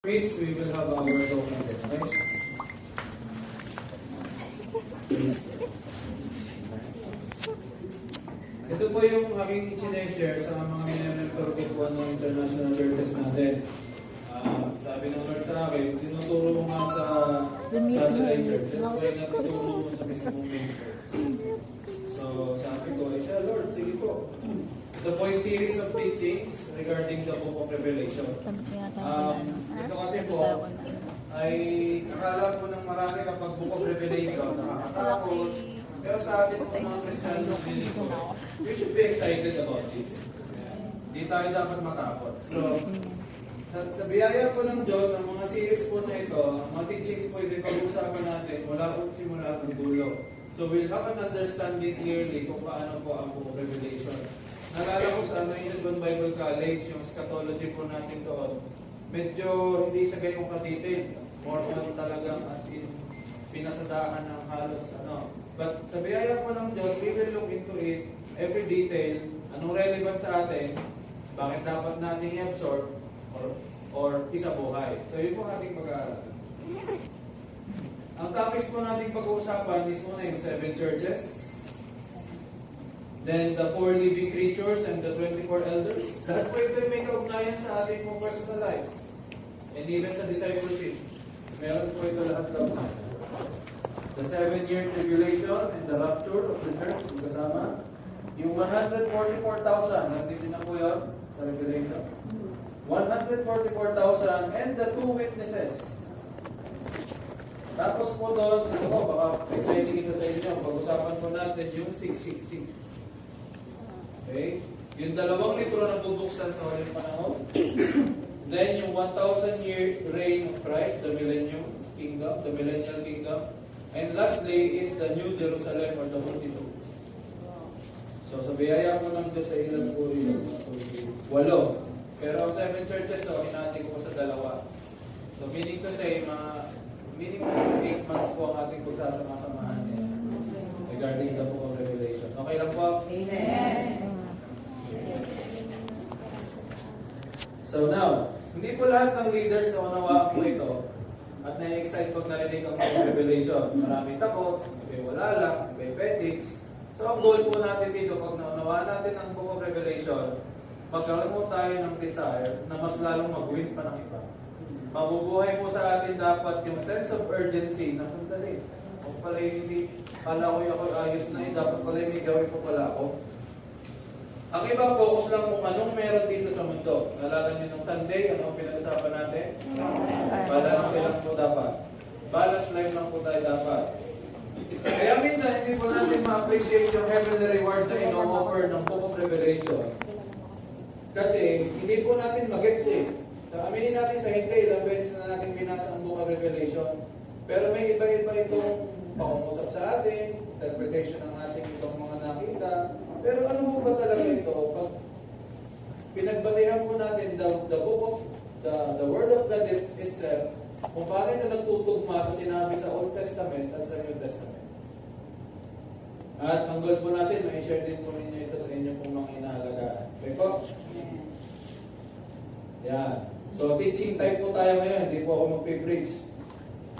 Please, we will have our token then, okay? Ito po yung aking sineshare sa mga minimember po ng international churches natin. Sabi ng Lord sa akin, tinuturo mo nga sa satellite churches, kaya natuturo mo sa mismong main church. So, sabi ko, siya, Lord, sige po. Ito po yung series of teachings regarding the book of Revelation. Ito kasi po, ay akala po ng marami kapag book of Revelation, nakakatakot. Pero sa atin po mga Kristiyano, we should be excited about this. Hindi tayo dapat matakot. So, sa biyaya po ng Diyos, ang mga series po na ito, ang mga teachings po ito, pag-uusapan natin mula po simula ang dulo. So, we'll have an understanding clearly kung paano po ang book of Revelation. Nalala ko sa Anointed One Bible College, yung eschatology po natin doon, medyo hindi siya gayong katipid. More on talagang as in, pinasadahan ng halos ano. But sa biyaya po ng Diyos, we will look into it, every detail, anong relevant sa atin, bakit dapat natin i-absorb, or isabuhay. So yun po ating pag-aaral. Ang topics po natin pag-uusapan is muna yung 7 churches, then the 4 living creatures and the 24 elders. Lahat po ito may kaugnayan sa ating pong personal lives. And even sa discipleship. Meron po ito lahat kaugnayan. The 7-year tribulation and the rapture of the church, yung kasama. Yung 144,000, nandito na po yun sa Revelation. 144,000 and the 2 witnesses. Tapos po doon, ito po, baka exciting ito sa inyo. Pag-usapan po natin yung 666. Okay? Yung 2 libro na bubuksan sa huling panahon. Then yung 1,000-year reign of Christ, the millennial kingdom. And lastly is the New Jerusalem or the multitude. So sa biyaya po ng Diyos sa ilan po yun? 8. Pero ang 7 churches, so hinati ko sa 2. So meaning to say, minimum 8 months po ang ating pagsasama-samahan niya regarding the book of Revelation. Okay lang po? Amen. So now, hindi po lahat ng leaders na unawaan po ito at na-excite pag narinig ang book of Revelation. Maraming takot, may wala lang, may petics. So ang goal po natin dito, pag naunawaan natin ang book of Revelation, magkaroon po tayo ng desire na mas lalong mag-win pa ng iba. Mabubuhay po sa atin dapat yung sense of urgency na sandali. Kung pala hindi, pala ko ako ayos na yun, dapat pala may gawin po pala ako. Ang iba, focus lang kung anong meron dito sa mundo. Nalala niyo nung Sunday, anong pinag-usapan natin? Balance lang po dapat. Balance life lang po tayo dapat. Kaya minsan, hindi po natin ma-appreciate yung heavenly reward na ino-offer ng book of Revelation. Kasi, hindi po natin mag-gets eh. So, aminin natin sa hindi, ilang beses na natin binasa ang book of Revelation. Pero may iba-iba itong pangungusap sa atin, interpretation ng ating itong mga nakita. Pero ano po ba talaga ito? Pag pinagbasehan po natin the book of the word of God itself, kung paano ito nagtutugma sa sinabi sa Old Testament at sa New Testament. At ang goal po natin, ma-share din po ninyo ito sa inyo pong mga inaalagaan. Okay po? Yan. So, teaching type po tayo ngayon. Hindi po ako mag-preach.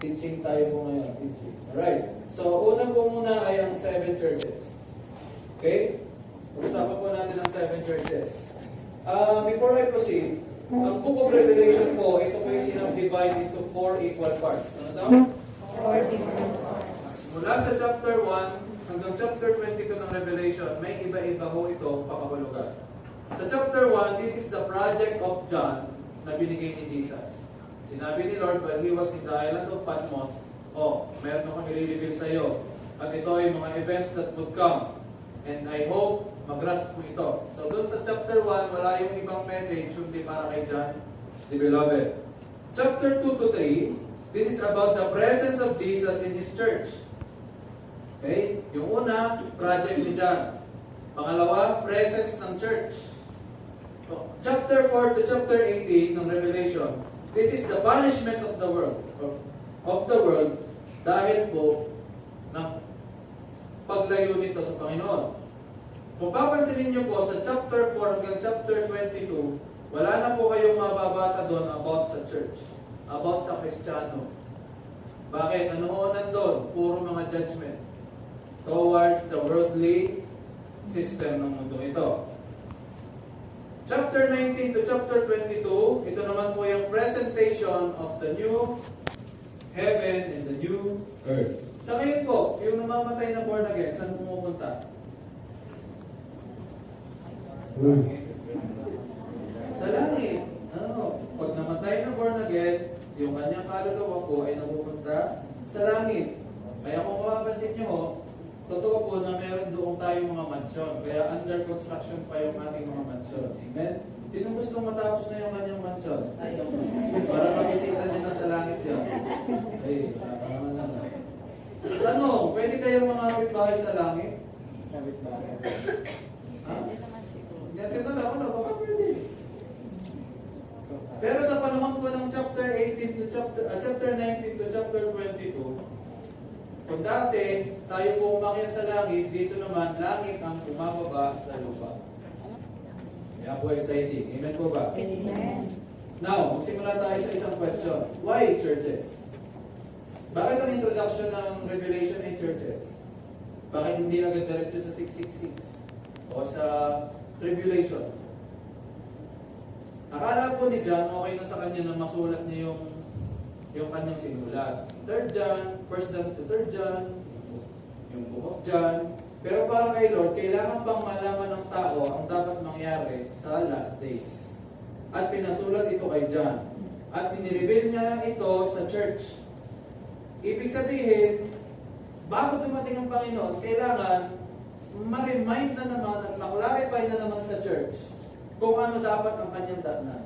Teaching tayo po ngayon. Teaching. Alright. So, unang po muna ay ang 7 churches. Okay? Pag-usapan po natin ang 7 churches. Before I proceed, ang book of Revelation po, ito po yung sinag-divide into 4 equal parts. Ano ito? 4 equal parts. Mula sa chapter 1 hanggang chapter 22 ng Revelation, may iba-iba ho ito pakahulugan. Sa chapter 1, this is the project of John na binigay ni Jesus. Sinabi ni Lord while he was in the island of Patmos, meron akong i-reveal sa iyo. At ito ay mga events that would come. And I hope mag-grasp mo ito. So doon sa chapter 1, wala yung ibang message, kundi para kay John, the beloved. Chapter 2 to 3, this is about the presence of Jesus in His church. Okay? Yung una, project ni John. Pangalawa, presence ng church. So, chapter 4 to chapter 18 ng Revelation, this is the punishment of the world. Dahil po ng paglayo nito sa Panginoon. Kung papansinin niyo po sa chapter 4 hanggang chapter 22, wala na po kayong mababasa doon about sa church. about sa Kristiyano. Bakit? Ano ho nandun? Puro mga judgment towards the worldly system ng mundo ito. Chapter 19 to chapter 22, ito naman po yung presentation of the new heaven and the new earth. Sa ngayon po, yung namamatay na born again, saan pumupunta? Sa langit. Ano? Pag namatay na born again, yung kanyang kaluluwa po ay napupunta sa langit. Kaya kung mapapansin nyo ho, totoo po na meron doon tayong mga mansyon. Kaya under construction pa yung ating mga mansyon. Amen? Sino gusto matapos na yung kanyang mansyon? Para mabisita niya na sa langit yan. Ay, naman lang. Tanong, pwede kayong mga kapitbahay sa langit? Kapitbahay. Ha? Yan tinatawag ako na, baka pwede. Pero sa panahon po ng chapter 18 to chapter 19 to chapter 22, kung dati tayo po umakyat sa langit, dito naman langit ang bumababa sa lupa. Yan po exciting. Amen po ba? Amen. Now, magsimula tayo sa isang question. Why churches? Bakit ang introduction ng Revelation ay churches? Bakit hindi agad diretso sa 666 o sa Tribulation? Akala po ni John, okay na sa kanya na masulat niya yung kanyang sinulat. 3 John, 1 John to 3 John, yung Book of John. Pero para kay Lord, kailangan pang malaman ng tao ang dapat mangyari sa last days. At pinasulat ito kay John. At inireveal niya ito sa church. Ibig sabihin, bago dumating ang Panginoon, kailangan ma-remind na naman at ma-clarify na naman sa church kung ano dapat ang kanyang datnan.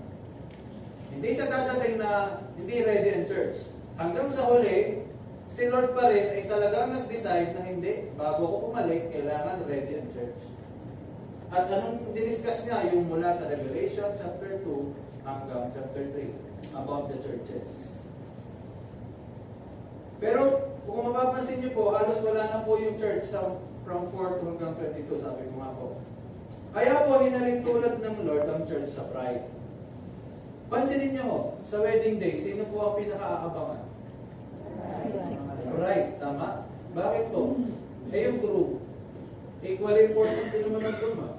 Hindi siya dadating na hindi ready ang church. Hanggang sa huli, si Lord pa rin ay talagang nag-decide na hindi, bago ko pumalik, kailangan ready ang church. At anong diniscuss niya? Yung mula sa Revelation chapter 2 hanggang chapter 3 about the churches. Pero kung mapapansin niyo po, halos wala na po yung church from 4 to hanggang 22, sabi ko nga po. Kaya po, hinaling tulad ng Lord ang church sa bride. Pansinin niyo ho, sa wedding day, sino po ang pinaka-aabangan? Bride, tama? Bakit po? Yung groom. Equally important din naman ang groom, ha?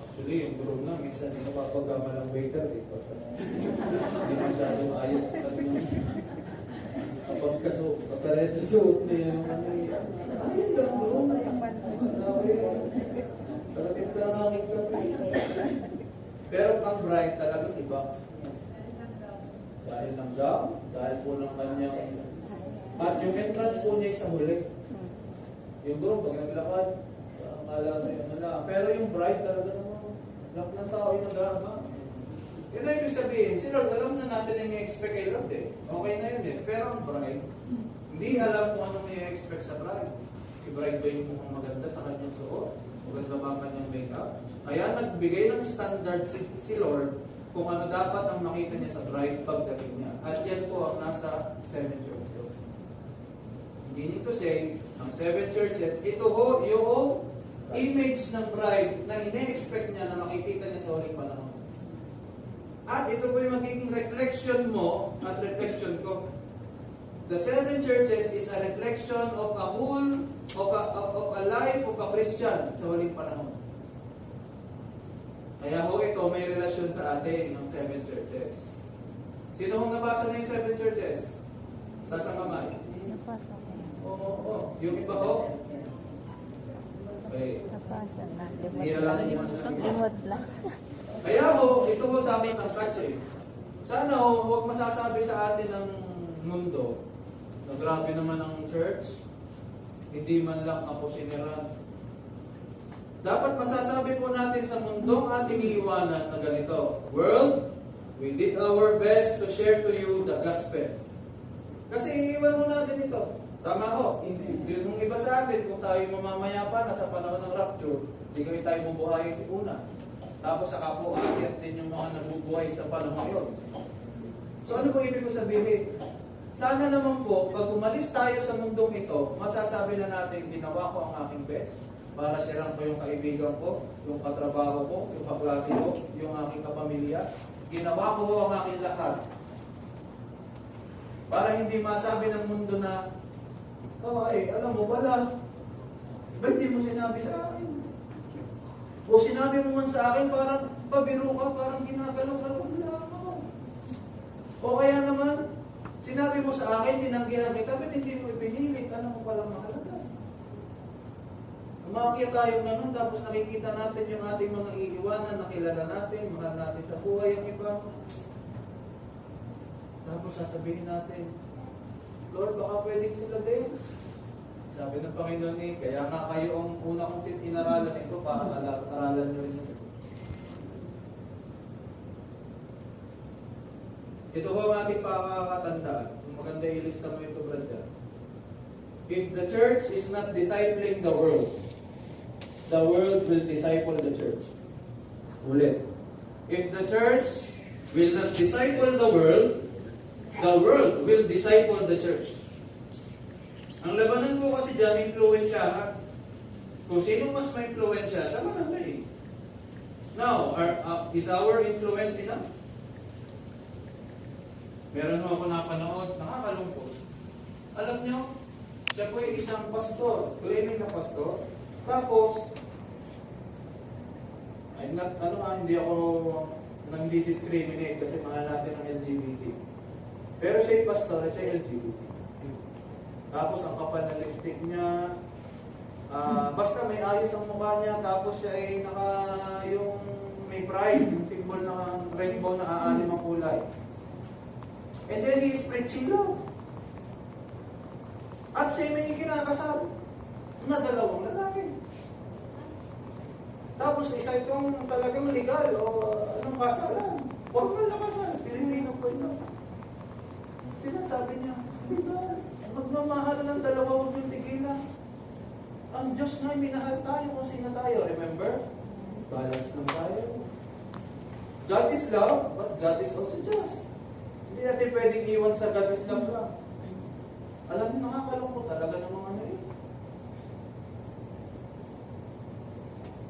Actually, yung groom na, minsan hindi napapagkamalang waiter, eh. Hindi masyadong ayos ang kanyang pagkares na suot niya yung ano niya. Ayun lang, groom. Talagang tarangin ka pa. Pero ang bride talagang iba. Dahil ng gown, dahil po ng kanyang... At yung entrance po niya sa huli. Yung groom, pag naglakad, akala na yun na. Pero yung bride talaga naman, lahat ng tao ay nag-aama. Yun na ibig sabihin, si Lord, alam na natin yung i-expect kay Lord eh. Okay na yun eh. Pero ang bride, hindi alam kung anong i-expect sa bride. Si bride ba yung mukhang maganda sa kanyang suot? Maganda ba ang kanyang makeup? Kaya nagbigay ng standard si Lord kung ano dapat ang makita niya sa bride pagdating niya. At yan po ang nasa 7 churches. Meaning to say, ang 7 churches, ito ho, yung image ng bride na ine-expect niya na makikita niya sa huling panahon. At ito po yung magiging reflection mo at reflection ko. The 7 churches is a reflection of a whole, of a life of a Christian sa huling panahon. Kaya ho ito may relasyon sa atin ng 7 churches. Sino hong nabasa na yung 7 churches? Sa kamay? Oo. Yung iba ho? Okay. Napasa na. Limot lang. Kaya ho, ito ho dapat ang catch eh. Sana ho, huwag masasabi sa atin ng mundo na grabe naman ang church, hindi man lang ako siniran. Dapat masasabi po natin sa mundong ating iiwanan na ganito, World, we did our best to share to you the gospel. Kasi iiwan mo natin ito. Tama ho. Yung iba sa atin, kung tayo mamamaya pa na sa panahon ng rapture, hindi kami tayo mabuhayin una. Tapos saka po aakyat din yung mga nabubuhay sa panahon yun. So ano po ibig ko sabihin? Sana naman po, pag umalis tayo sa mundong ito, masasabi na natin, ginawa ko ang aking best para sirang ko yung kaibigan ko, yung katrabaho ko, yung kaklase ko, yung aking kapamilya. Ginawa ko ang aking lahat Para hindi masabi ng mundo na, oh ay, alam mo wala. Ba't di mo sinabi sa akin? O sinabi mo man sa akin, parang pabiro ka, parang ginagalaw-galaw lang ako. O kaya naman, sinabi mo sa akin, tinanggihan kita, ba't hindi mo ipinilit? Ano mo palang mahalaga? Umakyat tayo ganun, tapos nakikita natin yung ating mga iiwanan, nakilala natin, mahal natin sa buhay ang iba. Tapos sasabihin natin, Lord, baka pwedeng sila din. Sabi ng Panginoon kaya nga kayo ang una kong inaralan ito para aralan nyo rin ito. Ito ho ang ating pakakatandaan. Maganda ilista mo ito, brother. If the church is not discipling the world will disciple the church. Ulit. If the church will not disciple the world will disciple the church. Ang labanan ko kasi dyan, influensyahan. Kung sino mas may influensya, siya maganda eh. Now, is our influence enough? Meron mo ako napanood, nakakalungkot. Alam nyo, siya po ay isang pastor, claiming na pastor. Tapos, hindi ako nang-discriminate kasi mahal natin ang LGBT. Pero siya ay pastor at siya ay LGBT. Tapos ang kapal na lipstick niya, basta may ayos ang mukha niya, tapos siya ay yung may pride, yung symbol ng rainbow na aalim ang kulay. And then he is preaching love. At siya may kinakasal na dalawang lalaki. Tapos isa itong talagang legal o anong kasalan. Formal na kasal, pinilinog ko ito. Sinasabi niya, legal. Magmamahal ng dalawa, huwag yung tigilan. Ang Diyos nga, minahal tayo kung sino tayo. Remember? Balance lang tayo. God is love, but God is also just. Hindi natin pwedeng iwan sa God is love lang. Alam niyo, nakakalungkot talaga ng mga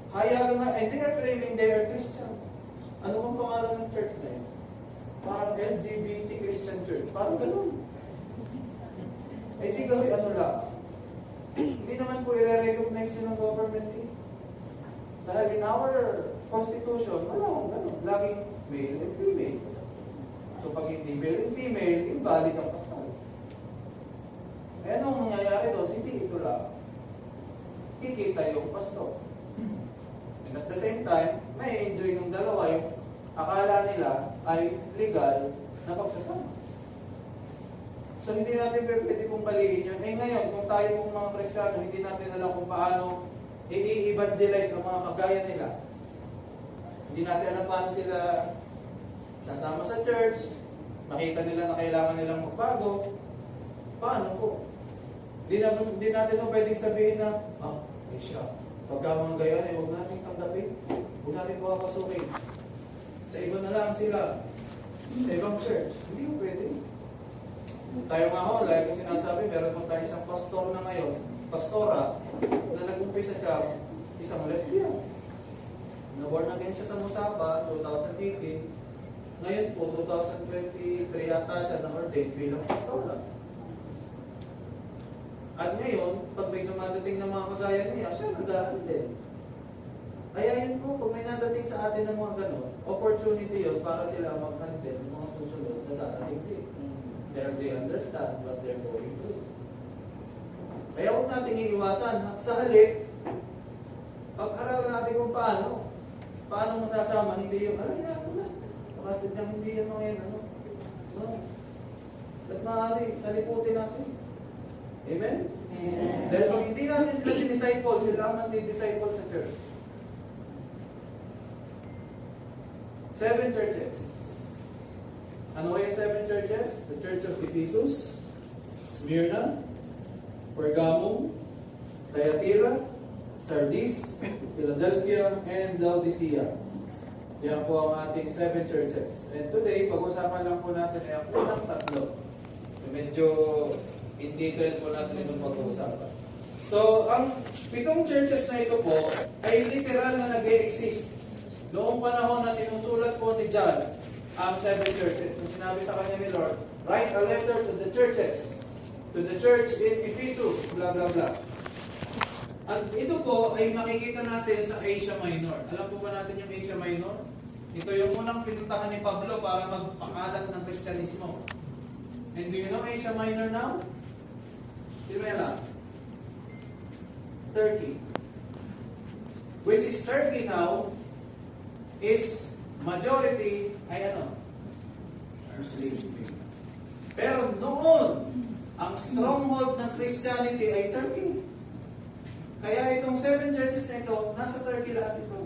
Hayag nga, and they are claiming they are Christian. Ano bang pangalan ng church na yun? Parang LGBT Christian Church. Parang ganun. Eh di kasi ano lang, hindi naman po i-recognize yun ng government eh. Dahil in our constitution, wala akong ganun. Laging male and female. So pag hindi male and female, invalid ang kasal. Eh anong mangyayari doon? Hindi ito lang. Kikita yung pastor. And at the same time, may enjoy ng dalawa yung akala nila ay legal na pagsasama. So hindi natin pwede pong baliin yun. Eh ngayon, kung tayo pong mga Kristiyano, hindi natin alam kung paano i-evangelize ang mga kagaya nila. Hindi natin alam paano sila sasama sa church, makita nila na kailangan nilang magbago. Paano po? Hindi natin pwedeng sabihin na, siya, pagka mga gayon, huwag natin tanggapin. Huwag natin papasukin. Sa iba na lang sila. Sa ibang church. Hindi mo pwede. Tayo nga ho, like yung sinasabi, meron po tayo isang pastor na ngayon, pastora, na nag-umpisa siya, isang lesbian. Na-born again siya sa Musapa, 2018. Ngayon po, 2023 yata siya na-ordained bilang pastora. At ngayon, pag may dumadating na mga kagaya niya, siya nag-aaral din. Kaya yun po, pag may nadating sa atin ng mga gano'n, opportunity yun para sila mag-handle ng mga susunod na darating din. They understand what they're going through. Kaya huwag natin iiwasan. Sa halip, pag-aralan natin kung paano masasama, hindi yung, ko na. Kapasad niyang hindi yan mga yan, No. At maaari, saliputin natin. Amen? Amen. Dahil kung hindi natin sila disciple, sila ang disciple sa church. 7 churches. Ano yung 7 churches? The Church of Ephesus, Smyrna, Pergamum, Thyatira, Sardis, Philadelphia, and Laodicea. Yan po ang ating 7 churches. And today, pag-usapan lang po natin ay ang unang 3. Medyo in detail po natin itong pag-uusapan. So, ang 7 churches na ito po ay literal na nag-e-exist. Noong panahon na sinusulat po ni John ang 7 churches. Kung sinabi sa kanya ni Lord, write a letter to the churches, to the church in Ephesus, blah blah blah. At ito po ay makikita natin sa Asia Minor. Alam po ba natin yung Asia Minor? Ito yung unang pinuntahan ni Pablo para magpakalat ng Kristyanismo. And do you know Asia Minor now? Sino ba yan? Turkey. Which is Turkey now is majority ay ano? Muslim. Pero noon, ang stronghold ng Christianity ay Turkey. Kaya itong 7 churches na ito, nasa Turkey lahat ito.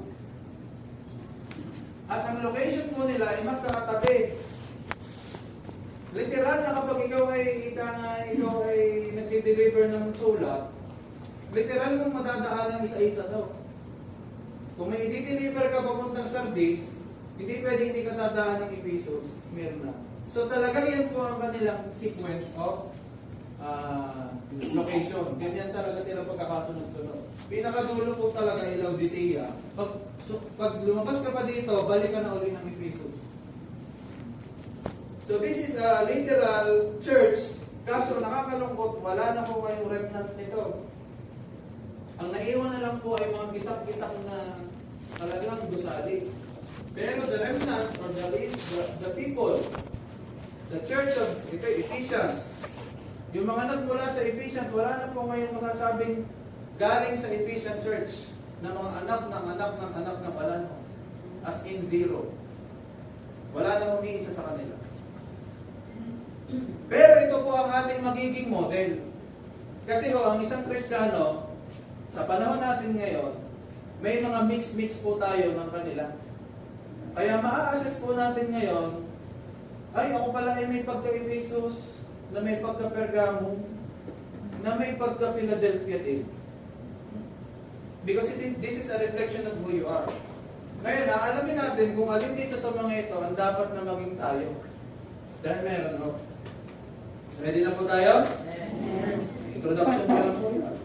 At ang location po nila ay magkakatabi. Literal na kapag ikaw ay nagdi-deliver ng sulat, literal mong madadaanan isa-isa daw. Kung may i-deliver ka papuntang Sardis, hindi pwedeng hindi ka dadaan ng Ephesus, Smyrna. So talagang yan po ang kanilang sequence of location. Ganyan talaga sila pagkakasunod-sunod. Pinakadulo po talaga ay Laodicea. Pag lumabas ka pa dito, balik ka na uli ng Ephesus. So this is a literal church. Kaso nakakalungkot, wala na po kayong remnant nito. Ang naiwan na lang po ay mga kitak-kitak na talagang gusali. Pero the remnants or the people, the church of Ephesians, yung mga nagmula sa Ephesians, wala na po ngayong masasabing galing sa Ephesian church na mga anak ng Palano. As in zero. Wala na umiisa sa kanila. Pero ito po ang ating magiging model. Kasi ang isang Kristiyano, sa panahon natin ngayon, may mga mix po tayo ng kanila. Kaya maa-assess po natin ngayon, ay ako pala ay may pagka-Ephesus, na may pagka-Pergamum, na may pagka-Philadelphia din. Because this is a reflection of who you are. Ngayon, alamin natin kung alin dito sa mga ito ang dapat na maging tayo. Dahil meron, no? Ready na po tayo? Introduction pa lang po yun.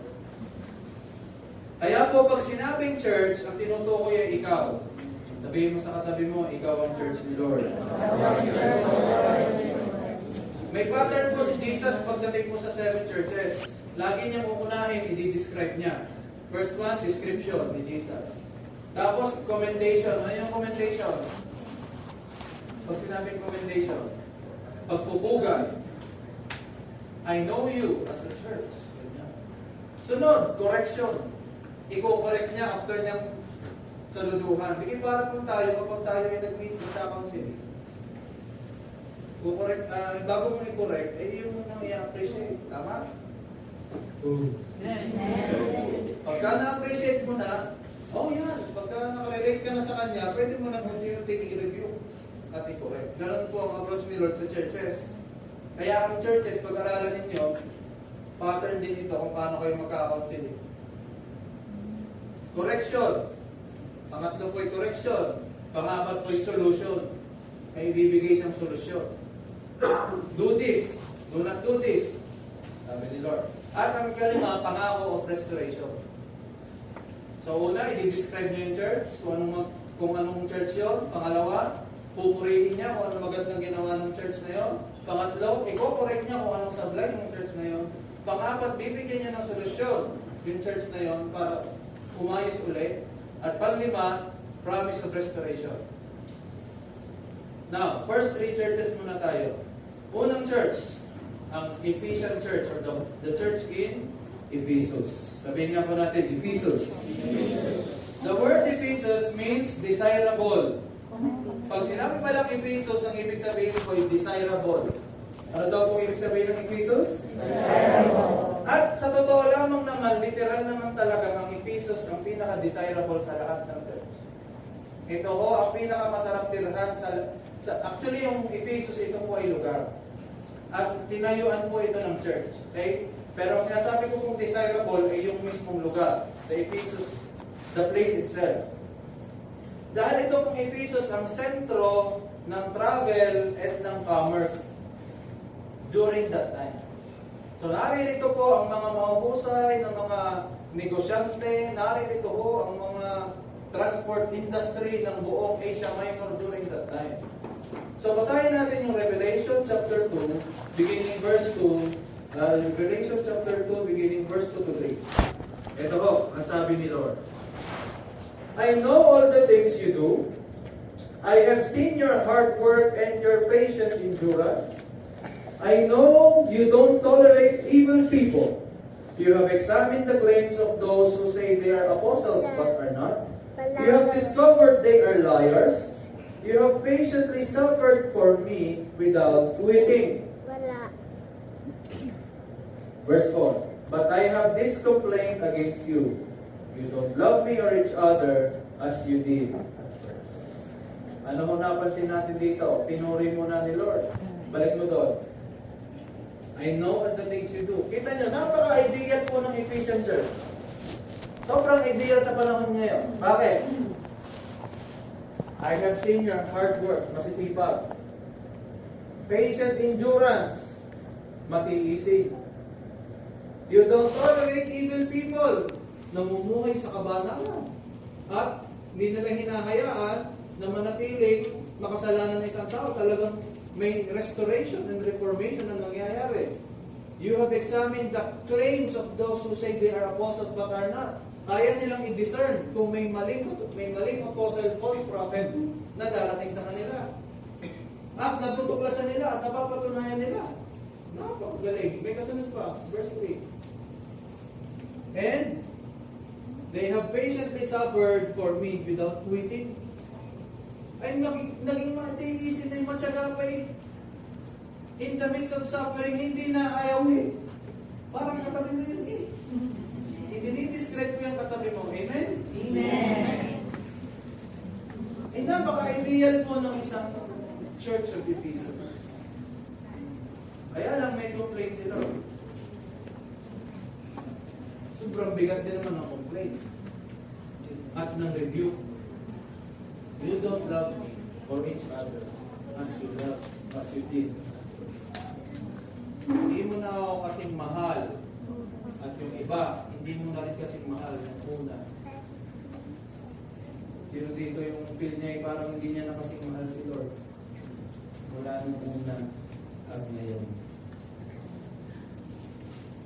Kaya po, pag sinabing church, ang tinutukoy ay ikaw. Sabihin mo sa katabi mo, ikaw ang church ni Lord. May pattern po si Jesus pagdating po sa 7 churches. Lagi niyang uunahin, i-describe niya. First one, description ni Jesus. Tapos, commendation. Ano yung commendation? Pag sinabing commendation, pagpupugan. I know you as a church. Sunod, correction. Iko-correct niya after niyang saluduhan. Hindi para po tayo kapag tayo ay nag-meet sa counseling. Bago mo i-correct, yung nang i-appreciate. Tama? Pagka na-appreciate mo na, yan. Pagka nakarelate ka na sa kanya, pwede mo na continue i-review at i-correct. Ganun po ang approach ni Lord sa churches. Kaya ang churches, pag-aralan ninyo, pattern din ito kung paano kayo magka-counseling. Correction. Pangatlo po ay correction. Pangapat po ay solution. May ibibigay siyang solusyon. Do this. Do not do this. Sabi ni Lord. At ang kalima, pangako of restoration. So una, i-describe niyo yung church, kung anong church yun. Pangalawa, pupurihin niya kung anong magandang ginawa ng church na yun. Pangatlo, i-correct niya kung anong sablay ng church na yun. Pangapat, bibigyan niya ng solusyon yung church na yun para umayos ulit. At panglima, promise of restoration. Now, first 3 churches muna tayo. Unang church, ang Ephesian church or the church in Ephesus. Sabihin nga po natin, Ephesus. The word Ephesus means desirable. Pag sinabi pa lang Ephesus, ang ibig sabihin po ay desirable. Ano daw po ibig sabihin ng Ephesus? Desirable. At sa totoo lamang naman, literal naman talaga ang Ephesus ang pinaka-desirable sa lahat ng church. Ito ho ang pinaka-masarap tirhan actually yung Ephesus, ito po ay lugar. At tinayuan po ito ng church. Okay? Pero ang sinasabi ko kung desirable ay yung mismong lugar. The Ephesus, the place itself. Dahil ito pong Ephesus ang sentro ng travel at ng commerce during that time. So naririto po ang mga mahusay ng mga negosyante, naririto po ang mga transport industry ng buong Asia Minor during that time. So, basahin natin yung Revelation chapter 2, beginning verse 2, Revelation chapter 2, beginning verse 2 to 3. Ito ho, ang sabi ni Lord. I know all the things you do. I have seen your hard work and your patient endurance. I know you don't tolerate evil people. You have examined the claims of those who say they are apostles but are not. You have discovered they are liars. You have patiently suffered for me without quitting. Wala. Verse 4. But I have this complaint against you. You don't love me or each other as you did at first. Ano mo napansin natin dito? Pinuri mo na ni Lord. Balik mo doon. I know all the things you do. Kita nyo, napaka-ideal po ng Ephesian Church. Sobrang ideal sa panahon ngayon. Bakit? I have seen your hard work, masisipag. Patient endurance, matiisig. You don't tolerate evil people. Namumuhay sa kabanalan. At hindi nila hinahayaan na manatiling makasalanan ng isang tao. Talagang may restoration and reformation na nangyayari. You have examined the claims of those who say they are apostles but are not. Kaya nilang i-discern kung may maling apostle, false prophet na darating sa kanila. At natutuklasan nila at napapatunayan nila. Napakagaling. May kasunod pa. Verse 3. And they have patiently suffered for me without quitting. Ay, naging matiisin na yung matyaga pa eh. In the midst of suffering, hindi na ayaw eh. Parang katabi mo yun eh. Dinidiscret mo yung katabi mo. Amen? Amen. Eh, napaka-ideal po ng isang church of Ephesus. Kaya lang may complaint sila. Sobrang bigat din naman ng complaint. At ng rebuke. You don't love me or each other as you love, as you did. Hindi mo na ako kasing mahal. At yung iba, hindi mo na rin kasing mahal ng una. Sino dito yung feel niya parang hindi niya na kasing mahal si Lord? Mula nung una at ngayon.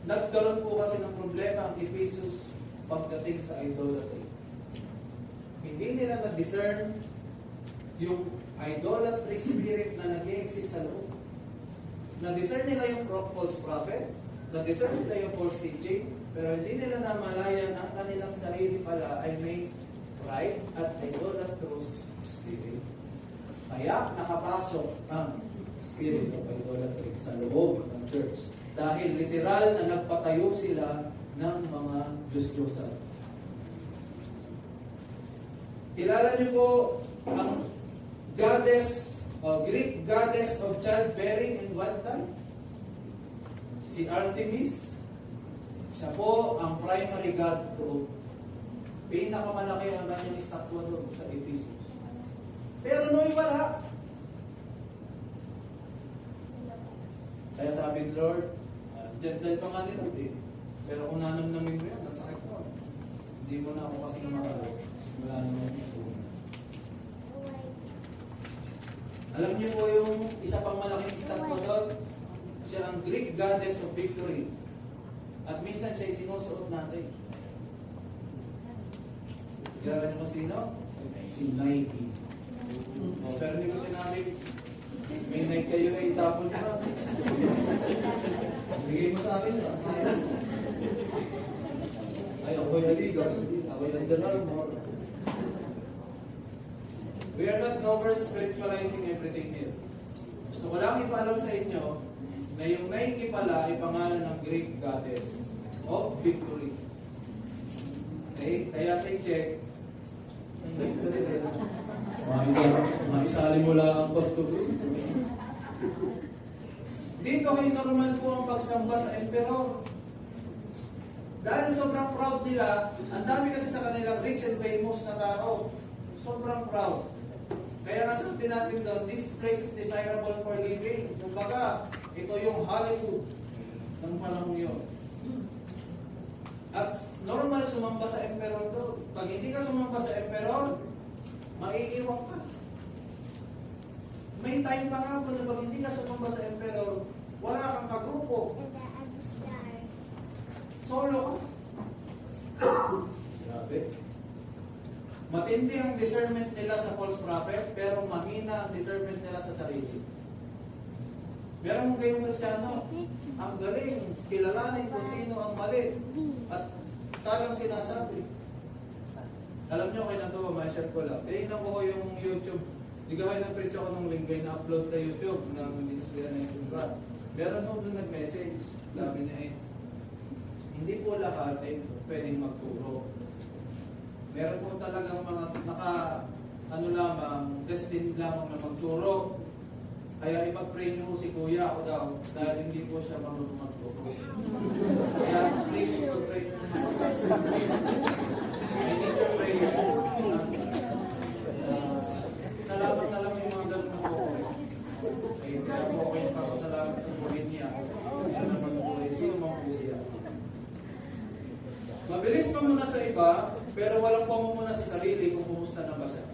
Nagkaroon po kasi ng problema ang Ephesus pagdating sa idolatry. Hindi nila na-discern yung idolatry spirit na nag-i-exist sa loob. Na-discern nila yung false prophet, na-discern nila yung false teaching, pero hindi nila namalaya na ang kanilang sarili pala ay may pride at idolatrous spirit. Kaya nakapasok ang spirit of idolatry sa loob ng church. Dahil literal na nagpatayo sila ng mga Diyos-Diyosan. Kilala niyo po ang goddess, Greek goddess of childbearing and what time? Si Artemis. Siya po ang primary god to. Pinakamalaki ang kanyang estatwa doon sa Ephesus. Pero no'y wala. Kaya sabi ni Lord, gentle pa nga nila, pero kung nanamnamin mo yan, nasakit ko. Hindi mo na ako kasing mahal. Wala naman ito. Alam niyo po yung isa pang malaking estatwa doon? Siya ang Greek goddess of victory. At minsan siya sinusuot natin. Kilala niyo kung sino? Si Nike. Pero hindi ko sinabi, may Nike kayo ay itapon niyo. Bigay mo sa akin na. Ay, ako'y aligal. Ako'y Under Armour. We are not over-spiritualizing everything here. So, walang ipaalam sa inyo na yung Nike pala ay pangalan ng Greek goddess of victory. Okay? Kaya sa check, maisali mo lang ang cost to do. Dito ay normal po ang pagsamba sa emperor. Dahil sobrang proud nila, ang dami kasi sa kanila rich and famous na tao. Sobrang proud. Kaya nasabi natin doon, this place is desirable for living. Kumbaga, ito yung Hollywood ng panahon yun. At normal sumamba sa emperor doon. Pag hindi ka sumamba sa emperor, maiiwan ka. May time pa nga po na pag hindi ka sumamba sa emperor, wala kang kagrupo. Solo ka. Grabe. Matindi ang discernment nila sa false prophet, pero mahina ang discernment nila sa sarili. Meron mong kayong Kristyano, ang galing, kilalanin kung sino ang mali, at sagang sinasabi. Alam nyo, kayo na ito, ma-share ko lang. Tingnan ko yung YouTube. Hindi ka kayo nag-preach ako nung link kayo na-upload sa YouTube ng Ministry ng God. Meron mo doon nag-message. Sabi niya hindi po lahat pwedeng magturo. Meron po talagang mga destined lamang na magturo. Kaya ipag-pray niyo si Kuya ako daw dahil hindi po siya marunong magturo. Kaya please ipag-pray niyo. I need your prayer. Salamat na lang yung mga ganun na po. Kaya po kayo salamat sa buhay niya. Siya naman po ay sino mga po siya. Mabilis pa muna sa iba, pero walang pamumuna sa sarili kung kumusta na ba siya.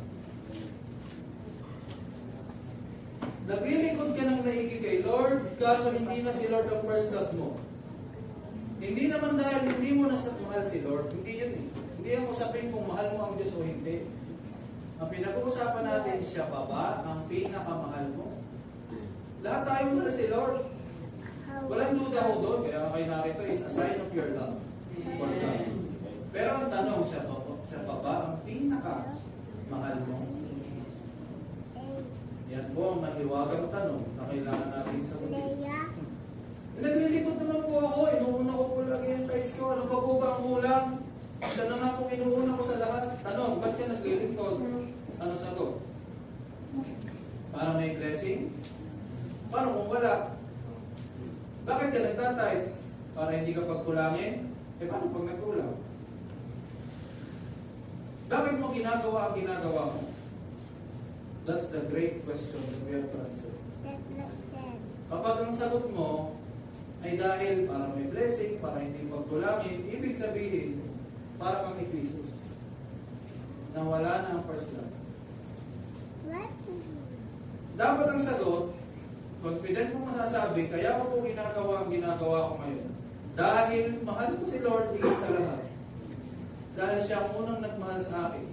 Naglilingkod ka ng naigi kay Lord, kaso hindi na si Lord ang first love mo. Hindi naman dahil hindi mo na mahal si Lord, hindi yun eh. Hindi ang usapin kung mahal mo ang Diyos o hindi. Ang pinag-uusapan natin, siya pa ba ang pinakamahal mo? Lahat tayo mahal si Lord. Walang duda ho doon, kaya kayo narito is a sign of your love for God. Pero ang tanong, siya pa ba ang pinakamahal mo? Yan po ang mahiwagang tanong na kailangan natin sagutin. Naglilipot naman po ako, inuuna ko po lagi yung text ko. Ano pa po ba ang ulam? Siya na nga po inuuna ko sa lahat. Tanong, ba't siya naglilipot? Ano sagot? Para may blessing? Paano kung wala? Bakit ka nagtatides? Para hindi ka pagkulangin? Paano pag nagkulang? Bakit mo ginagawa ang ginagawa mo? That's the great question that we have to answer. Kapag ang sagot mo ay dahil para may blessing, para hindi pagkulangin, ibig sabihin, para kang Efesus, na wala na ang first love. Dapat ang sagot, confident mo masasabi, kaya ko po ginagawa ang ginagawa ko ngayon. Dahil mahal ko si Lord higit sa lahat. Dahil siya ang unang nagmahal sa akin.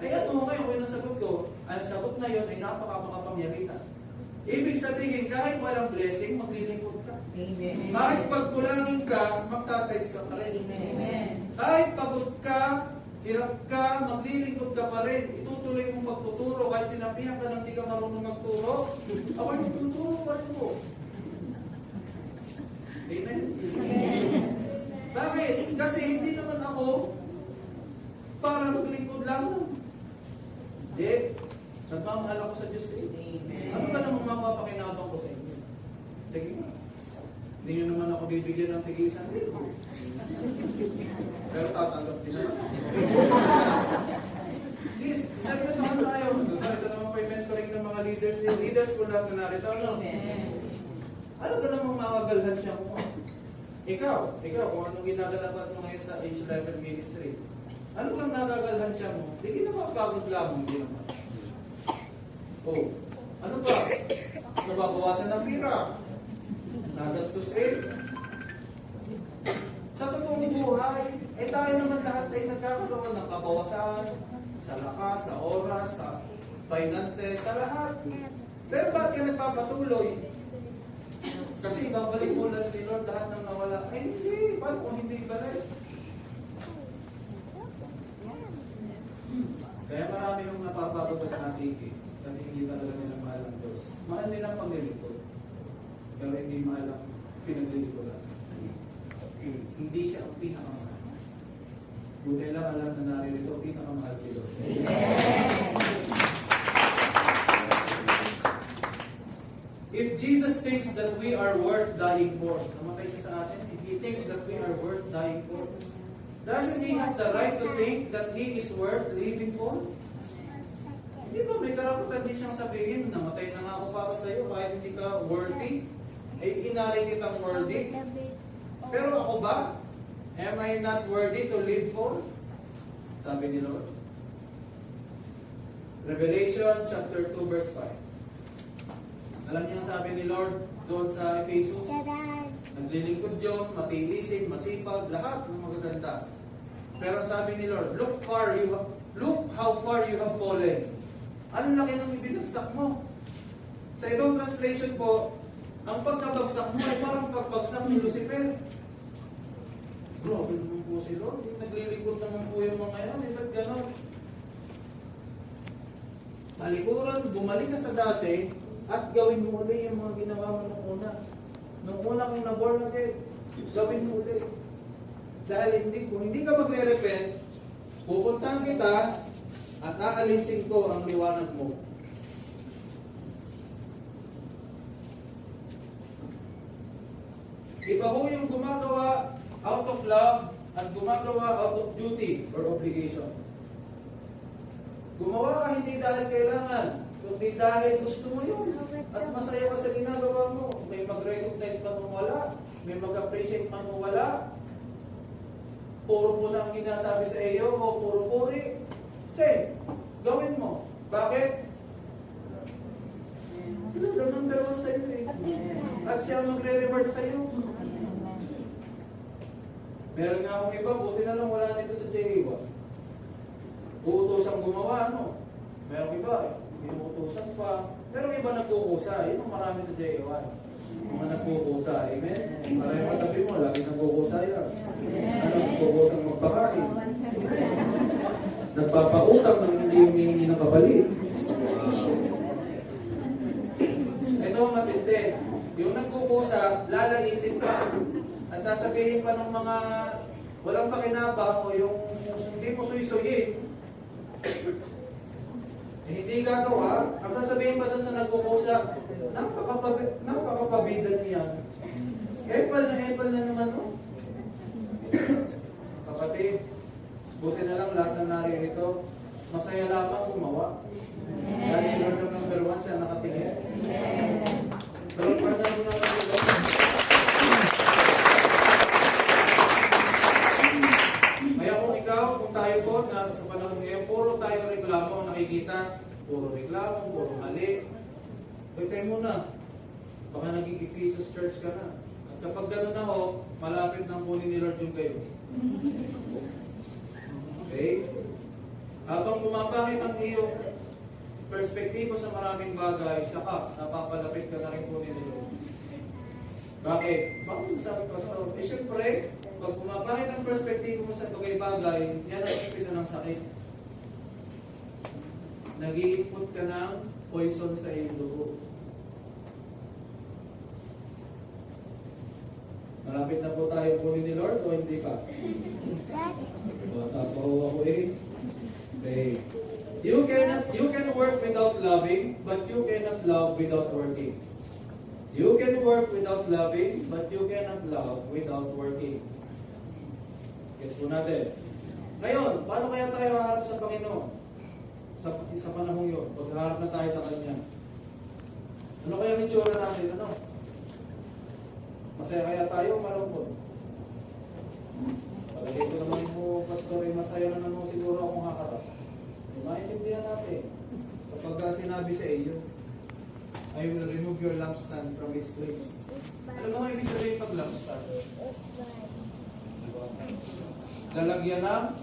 Ay ano kayo ang sagot ko? Ang sagot na yun ay napaka-makapangyarihan. Ibig sabihin, kahit walang blessing, maglilingkod ka. Amen. Kahit pagkulangin ka, magtatides ka pa rin. Amen. Kahit pagod ka, hirap ka, maglilingkod ka pa rin. Itutuloy mong pagtuturo. Kahit sinabihan ka nang di ka marunong magturo, ako nagtuturo pa rin mo. Amen? Bakit? Kasi hindi naman ako para maglingkod lang. Hindi. Nagmamahal ako sa Diyos eh. Ano ba namang mapapakinabang ko sa inyo? Sige nga. Hindi nyo naman ako bibigyan ng tigisan. Pero tatanggap din naman. Please, seryoso naman tayo. Ito naman po yung mentoring ng mga leaders. Leaders po lahat na narito. Ano ba namang mawagalhan siya mo? Ikaw, kung anong ginagalapat mo ngayon sa Age Level Ministry, ano bang nagagalhan siya mo? Hindi naman pagod lamang din naman. Oh, ano ba? Nababawasan ng pira. Nagastos rin. Sa totoong buhay, tayo naman lahat ay nagkakaroon ng kabawasan sa lakas, sa oras, sa finances, sa lahat. Pero bakit ka nagpapatuloy? Kasi ibabalik mo lang ni Lord lahat ng nawala. Ay hindi, paano kung hindi ibalik? Kaya marami yung napapagod at natigil. Kasi hindi talaga nila mahal ang Diyos. Mahal nila ang paglilingkod. Pero hindi mahal ang pinaglilingkodan. Hindi siya ang pinakamahal. Buti lang alam na naririto, pinakamahal si Lord. If Jesus thinks that we are worth dying for, namatay siya sa atin, if He thinks that we are worth dying for, doesn't He have the right to think that He is worth living for? Di ba may karapatan din siyang sabihin, namatay na nga ako para sa iyo kahit hindi ka worthy? Inaray kitang worthy. Pero ako ba? Am I not worthy to live for? Sabi ni Lord. Revelation chapter 2 verse 5. Alam niyo ang sabi ni Lord doon sa Ephesus? Naglilingkod yun, matiisin, masipag, lahat ng magaganda. Pero ang sabi ni Lord, look how far you have fallen. Anong laki ng ibinagsak mo? Sa ibang translation po, ang pagkabagsak mo ay parang pagbagsak ni Lucifer. Grabe naman po si Lord. Naglilingkod naman po yung mga yan. Ba't gano'n? Talikuran, bumalik ka sa dati at gawin mo ulit yung mga ginawa mo nung una. Nung una kang na-born again, gawin mo ulit. Dahil kung hindi ka magre-repent, pupuntahan kita at aalisin ko ang liwanag mo. Iba ho yung gumagawa out of love at gumagawa out of duty or obligation. Gumawa ka hindi dahil kailangan, kundi dahil gusto mo yun. At masaya ka sa ginagawa mo. May mag-recognize man o wala, may mag-appreciate man o wala. Puro po na ang ginasabi sa iyo o puro puri. Say, gawin mo. Bakit? Sila the number one sa iyo eh. At siya magre-reward sa iyo. Meron nga akong iba, buti na lang wala nito sa J1. Uutosan gumawa, ano? Meron iba, inuutosan pa. Pero iba nagkukusa, yun ang marami sa J1. Mga nagkukusa, amen? Para yung katabi mo, lagi nagkukusa yan. Ano, nagkukusang magpakain. Nagpapautang ng hindi humihingi ng kapalit. Ito ang matindi. Yung nagkukusa, lalaitin pa. At sasabihin pa ng mga walang pakinabang o yung hindi mo suy-suyin, hindi gagawa, ang sasabihin pa doon sa nagkukusa, napakapabida niya. Epal na naman, no? Kapatid, buti na lang lahat na naririto, masaya lamang gumawa. Dahil si Lord ang number one, siya nakatingin. Pero pwede mo naman ito. Kaya kung ikaw, kung tayo po, na sa panahon ngayon, puro tayo reklamo ang nakikita. Puro reklamo, puro mali. Pwede muna. Baka nagkikipisos church ka na. At kapag gano'n na ho, malapit nang kunin ni Lord yung kayo. Okay? Habang bumabangit ang iyong perspektibo sa maraming bagay, saka napapalapit ka na rin kunin ni Lord. Bakit? Bakit sabi ko sa Lord? Eh syempre, pag bumabangit ang perspektibo mo sa bagay-bagay, yan ang umpisa ng sakit. Nag-iipot ka ng poison sa iyong dugo. Malapit na po tayo kunin ni Lord o hindi pa? Bata pa ako eh. Okay. You can work without loving, but you cannot love without working. You can work without loving, but you cannot love without working. Gets po natin. Ngayon, paano kaya tayo haharap sa Panginoon? Sa panahong yun, pagharap na tayo sa Kanya. Ano kaya ang itsura natin? Ano? Masaya kaya tayo o malungkot? Palagay ko naman po, Pastor, masaya na naman siguro akong hakarap. Maintindihan natin. Kapag sinabi sa iyo, I will remove your lampstand from its place. Ano naman ibig sabihin pag lampstand? Lalagyan ng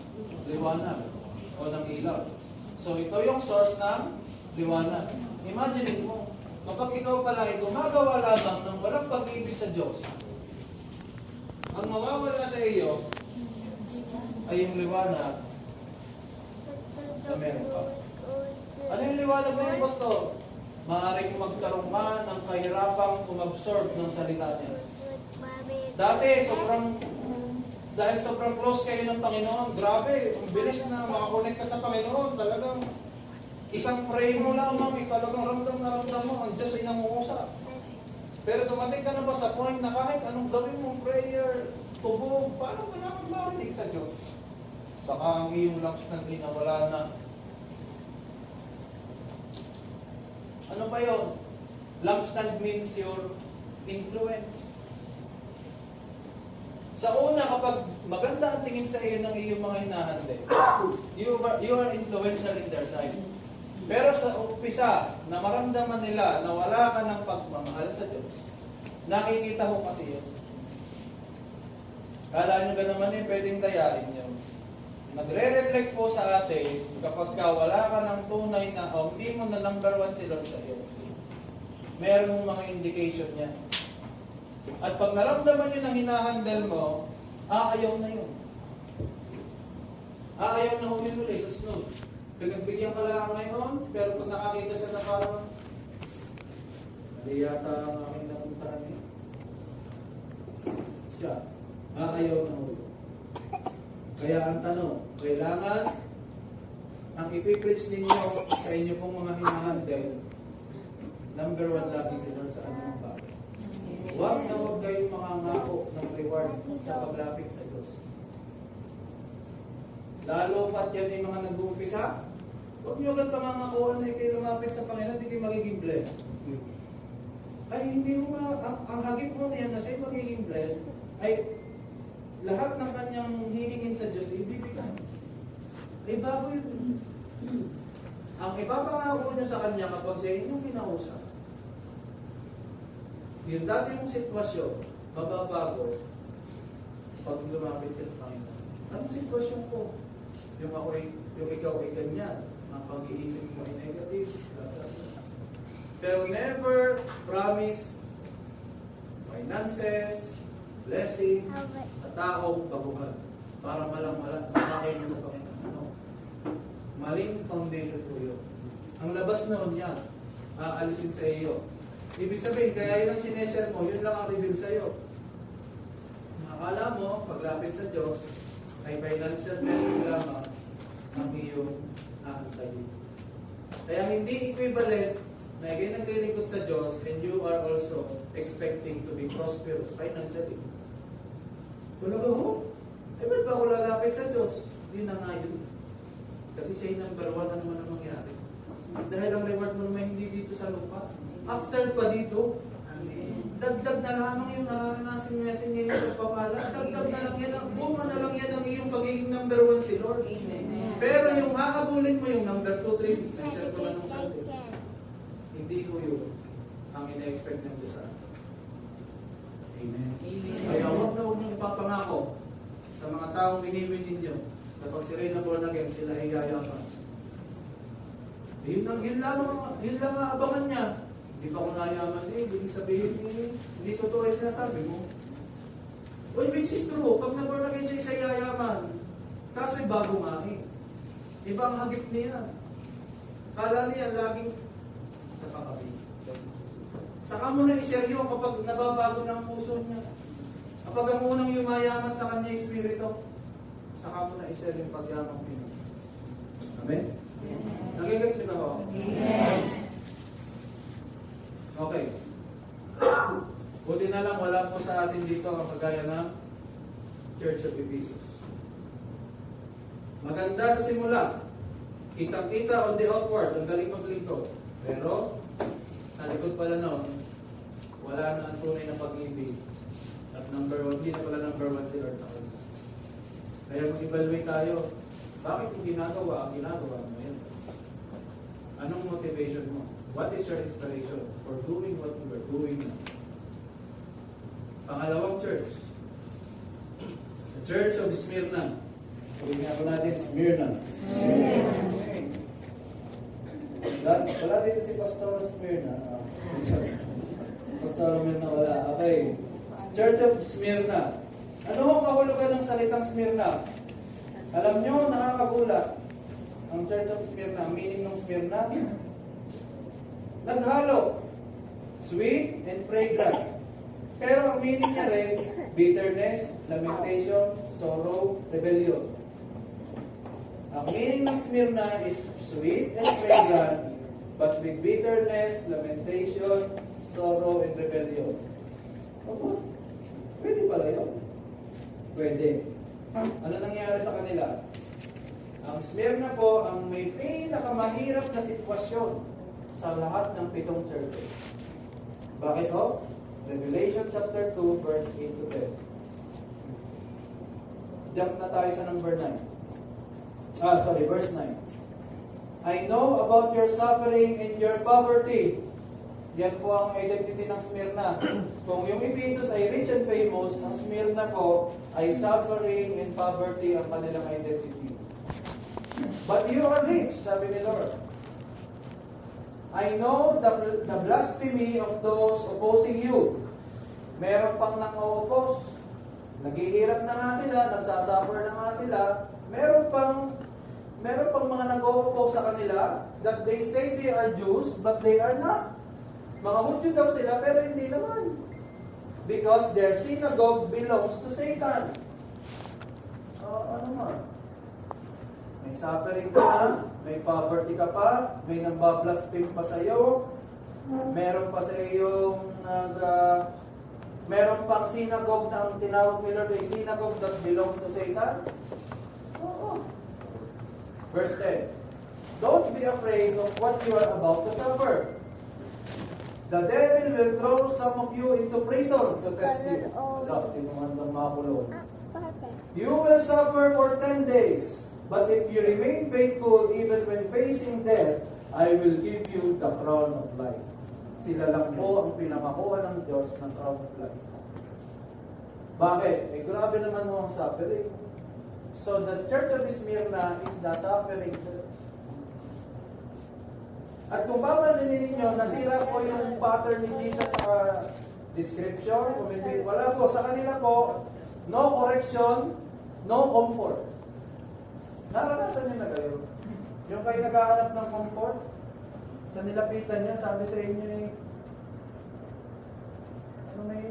liwanag o ng ilaw. So ito yung source ng liwanag. Imagine mo, kapag ikaw pala ay gumagawa lamang ng walang pag-ibig sa Diyos, ang mawawala sa iyo ay yung liwanag na meron ka. Ano yung liwanag na yun, Pastor? Maaaring magkaroon ka ng kahirapang umabsorb ng salita niya. Dati, dahil sobrang close kayo ng Panginoon, grabe, ang bilis na makakonect ka sa Panginoon, talagang isang pray mo lamang, talagang ramdam na ramdam mo, ang Diyos ay nanguusap. Pero dumating ka na ba sa point na kahit anong gawin mong prayer, tubog, paano wala kang marinig sa Diyos? Baka ang iyong lampstand ay nawala na. Ano ba yun? Lampstand means your influence. Sa una, kapag maganda ang tingin sa iyo ng iyong mga hinahanda, you are influential in their side. Pero sa umpisa, na maramdaman nila na wala ka ng pagmamahal sa Diyos, nakikita ko kasi yun. Kala nyo ka naman pwedeng dayain nyo. Nagre-reflect po sa atin kapag ka wala ka ng tunay na o hindi mo na number one si Lord sa iyo. Meron mong mga indication niya. At pag naramdaman nyo na hinahandle mo, ayaw na yun. Ayaw na huli-huli sa sunod. Pinagbigyan ka lang ngayon, pero kung nakakita siya na parang hindi yata ang aking napuntahan niya. Siya, ayaw na huli. Kaya ang tanong, kailangan ang ipipreach ninyo sa inyo pong mga hinahandle, number one lagi sila sa anong bagay. Huwag na huwag kayong mangangako ng reward sa paglapit sa Diyos. Lalo pat yan yung mga nag-uumpisa, huwag nyo agad pangangakuan na kayo lumapit sa Panginoon, hindi kayo magiging blessed. Ay, hindi mo ang hagip mo na yan na sa'yo magiging blessed, ay lahat ng kanyang hihingin sa Diyos, ibibigay. Ay, bago yun. Ang ipapangako nyo sa Kanya kapag sa inyong kinausap, yung dati mong sitwasyon, mababago pag lumapit ka sa Panginoon. Anong sitwasyon ko? Yung ikaw ay ganyan, ang pag-iisip mo ay negative. Pero never promise finances, blessing, at taong baguhan para malang-malang makakain sa Panginoon. No? Maling foundation po yun. Ang labas noon niya, aalisin sa iyo. Ibig sabihin, kaya yun ang sineshare mo, yun lang ang reveal sa iyo. Akala mo, paglapit sa Diyos, ay financial blessing lamang ang iyong aantayin. Kaya hindi equivalent na kayo naglilingkod sa Diyos and you are also expecting to be prosperous financially. Talaga ho? Eh, ba't ba ako lalapit sa Diyos? Hindi na nga yun. Kasi siya yung number one, ano man ang mangyari. Dahil ang reward mo naman hindi dito sa lupa. After pa dito, dagdag na lamang yung nararanasin natin ngayon sa pamala. Dagdag na lang yan, bunga na lang yan ang iyong pagiging number one si Lord. Pero yung hahabulin mo yung number 2, 3, nag-share ko lang ng Sunday. Hindi ko yun ang ina-expect ng Diyos sa atin. Amen. Kaya huwag na huwag niyong ipapangako sa mga taong biniwin ninyo na pag sila na born again, sila ay yayaman. Yun lang ang abangan niya. Hindi pa ko nayaman hindi sabihin hindi totoo yung sinasabi mo. Which is true, pag na-born again siya, siya yayaman. Kaso'y bago nga Iba ang hagip niya. Kala niya laging sa kakabit. Saka mo na iseryo kapag nababago ng puso niya. Kapag ang unang yumayaman sa kanya espiritu, saka mo na iseryo yung pagyamang Pinoy. Amen? Nagigets nyo na ba? Amen. Okay. Buti na lang wala po sa atin dito ang kagaya ng Church of Ephesus. Maganda sa simula. Kitang-kita on the outward, ang galing maglingkod. Pero, sa likod pala noon, wala na ang tunay na pag-ibig. At number one, hindi na pala number one si Lord sa kanila. Kaya mag-evaluate tayo. Bakit kung ginagawa mo yan? Anong motivation mo? What is your inspiration for doing what you are doing now? Pangalawang church. The Church of Smyrna. Sabihin nga po natin, Smyrna. Wala dito si Pastor Smyrna. Pastor Smyrna wala. Okay. Church of Smyrna. Ano ang kahulugan ng salitang Smyrna? Alam nyo, nakakagulat. Ang Church of Smyrna, ang meaning ng Smyrna, naghalo. Sweet and fragrant. Pero ang meaning niya rin, bitterness, lamentation, sorrow, rebellion. Ang meaning ng Smyrna is sweet and fragrant, but with bitterness, lamentation, sorrow, and rebellion. Opo, pwede pala yun? Pwede. Ano nangyari sa kanila? Ang Smyrna po ang may pinakamahirap na sitwasyon sa lahat ng 7 churches. Bakit ho? Revelation chapter 2, verse 8 to 10. Jump na tayo sa number 9. Verse 9. I know about your suffering and your poverty. Yan po ang identity ng Smyrna. Kung yung Ephesus ay rich and famous, ang Smyrna po ay suffering and poverty ang kanilang identity. But you are rich, sabi ni Lord. I know the blasphemy of those opposing you. Meron pang nang-o-oppose. Naghihirap na nga sila, nagsasuffer na nga sila. Meron pang mga nag-o-oppose sa kanila that they say they are Jews, but they are not. Mga Hudyo daw sila, pero hindi naman. Because their synagogue belongs to Satan. Ano man? May suffering ka na, may poverty ka pa, may nambablaspheme pa sa iyo, meron pa sa iyong meron pang synagogue na ang tinawag ni Lord ay synagogue that belongs to Satan. Oo. Verse 10. Don't be afraid of what you are about to suffer. The devil will throw some of you into prison to test you. Wala, sino man lang makulong. You will suffer for 10 days. But if you remain faithful even when facing death, I will give you the crown of life. Sila lang po ang pinakakuha ng Diyos ng crown of life. Bakit? Grabe naman mo ang suffering. So the Church of Smyrna is the suffering church. At kung papansinin ninyo, nasira po yung pattern ni Jesus sa description, wala po. Sa kanila po, no correction, no comfort. Naranasan niyo na kayo? Yung kayo naghahanap ng comfort, sa nilapitan niya, sabi sa inyo may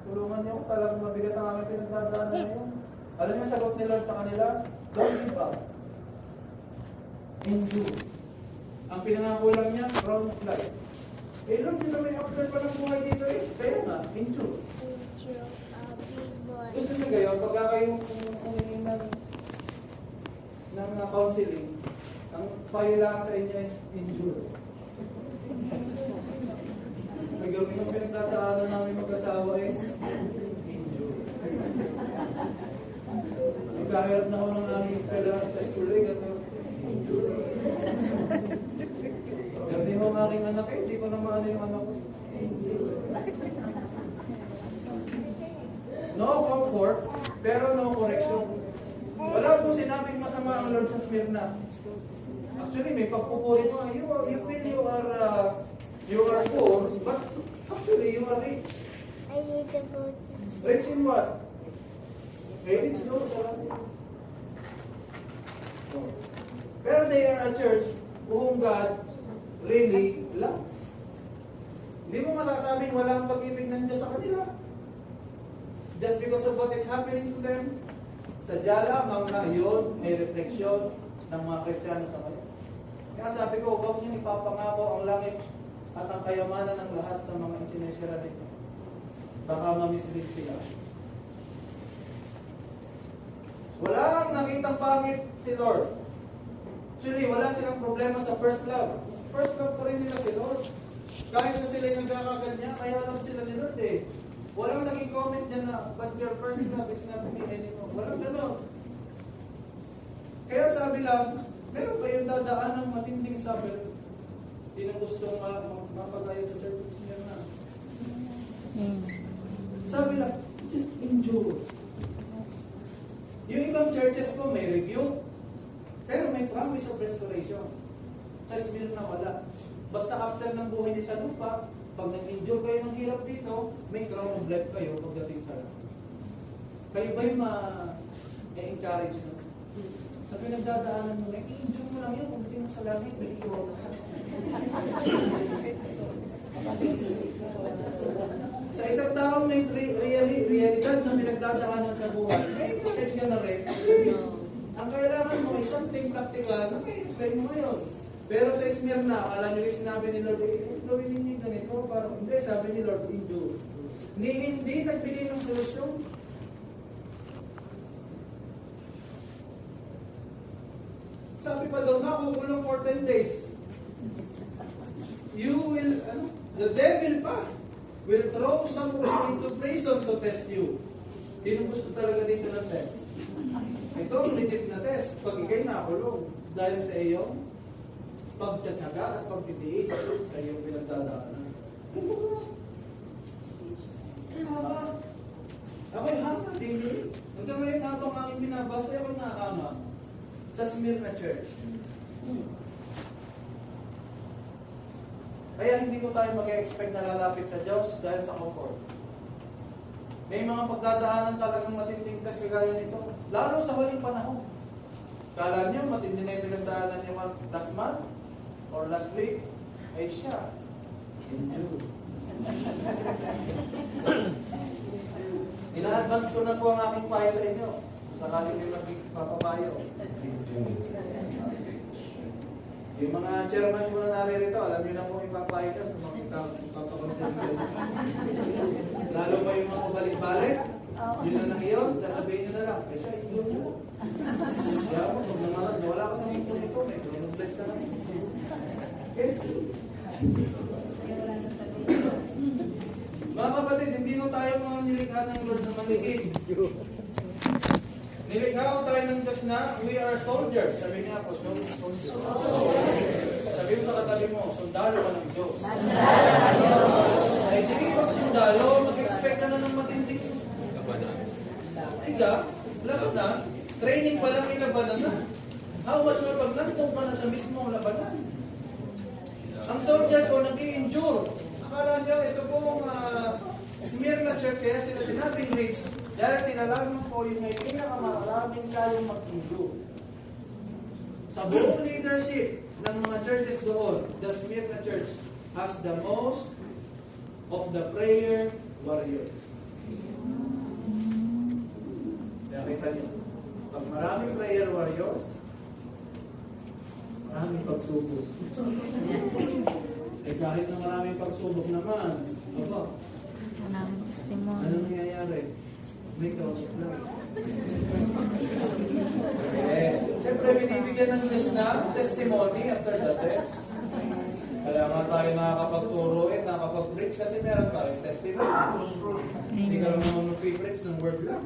tulungan niyo, talagang mabigat ang aming pinagdadaanan ngayon. Alam niyo sagot ni Lord sa kanila? Don't give up. Endure. Ang pinangako lang niya, crown of life. Eh Lord, yun na may after pa ng buhay dito eh. Kaya nga, endure. Gusto niyo kayo, pagka kayo humingi ng counseling, ang payo lang sa inyo ay endure. May gawin yung pinagtataanan namin mag-asawa eh. Endure. Nagkahirap na ako ng aming eskwela sa school eh. Endure. Gabi ho ang aking anak eh. Hindi ko na maano yung anak ko. Endure. No comfort, pero no correction. Wala po sinabing masama ang Lord sa Smyrna. Actually, may pagpupuri mo. You feel you are poor, but actually you are rich. I need to go to Rich in what? Rich no. Pero they are a church whom God really loves. Hindi mo masasabing walang pag-ibig ng Diyos sa kanila. Just because of what is happening to them. Sadya lamang na yun, may refleksyon ng mga Kristiyano sa kanila. Kaya sabi ko, huwag niyo ipapangako ang langit at ang kayamanan ng lahat sa mga isinesira nito. Baka mamislead sila. Walang nakitang pangit si Lord. Actually, wala silang problema sa first love. First love pa rin nila si Lord. Kahit na sila yung nagkakaganyan, kaya alam sila ni Lord eh. Walang naging comment dyan na, but your first love is not me anymore. Walang gano'n. Kaya sabi lang, meron kayong dadaan ng matinding sabi. Sino gustong mapagaya sa church niya na? Sabi lang, just endure. Yung ibang churches ko may rebuke, pero may promise of restoration. Sa Smyrna wala. Basta after ng buhay ni sa lupa, pag nag-endure kayo ng hirap dito, may crown of life kayo pagdating sa langit. Kayo ba'y ma-encourage na? Sa pinagdadaanan mo, i-endure mo lang yan. Pagdating mo sa langit, may iwan ka. Sa isang taong may realidad na pinagdadaanan sa buhay, may encourage ka na rin. Ang kailangan mo ay something practical na may explain mo ngayon. Pero sa Smyrna, akala nyo yung sinabi ni Lord, gawin ninyo ganito, parang hindi, sabi ni Lord, endure. Hindi nagbigay ng solusyon. Sabi pa daw, makukulong for 10 days. You will, the devil pa, will throw someone into prison to test you. Sino gusto talaga dito ng test? Ito, legit na test. Pag ikay nakulong, dahil sa iyo, pagtsatsaga at pagtitiis sa iyong pinagdadaanan. Hanga. Ako'y hanga, David. Hanggang ngayon habang aking binabasa, ako'y nakahanga sa Smyrna Church. Kaya hindi ko tayo mag-expect na lalapit sa Diyos dahil sa comfort. May mga pagdadaanan talagang matinding test kagaya nito. Lalo sa huling panahon. Kala niyo matindi na yung pinagdaanan niyo last month or last week? Ay siya. Endure. Ina-advance ko na po ang aking payo sa inyo. Sakali kayo nagpapapayo. Yung mga chairman ko na naririto, alam niyo na po ipapayo ka sa mga ipapakonsensya. Lalo pa yung mga balik-balik, yun na nang iyon, sasabihin nyo na lang, eh siya, yun na. Kaya mo, pag naman, wala ka sa mundo nito, may tunod-break ka lang. Okay? Mga kapatid, hindi ko tayo mga nilikha ng Lord na maliit. Nilikha ko tayo ng Diyos na we are soldiers. Sabi niya po, sabi mo sa katabi mo, sundalo ka ng Diyos. Ay, sige pag sundalo, mag-expect ka na ng matinding tiga, labanan. Training pa lang yung labanan na. How much more pag nandun pa na sa mismong labanan? Ang soldier ko nag-i-endure. Akala niyo, ito pong Smyrna Church, kaya sila sinabing rich, dahil sila lamang po yung may pinakamaraming kayong mag-endure. Sa buong leadership ng mga churches doon, the Smyrna Church has the most of the prayer warriors. Nakita niyo, pag maraming prayer warriors, maraming pagsubok. Eh kahit na maraming pagsubok naman, aba, Maraming testimony. ano nangyayari? May cross lang. Siyempre, binibigyan ng Diyos na testimony after the test. Kaya nga tayo nakakapagturo nakakapag-preach kasi meron tayo testimony. Hindi ka lang naman mag-preach ng word lang.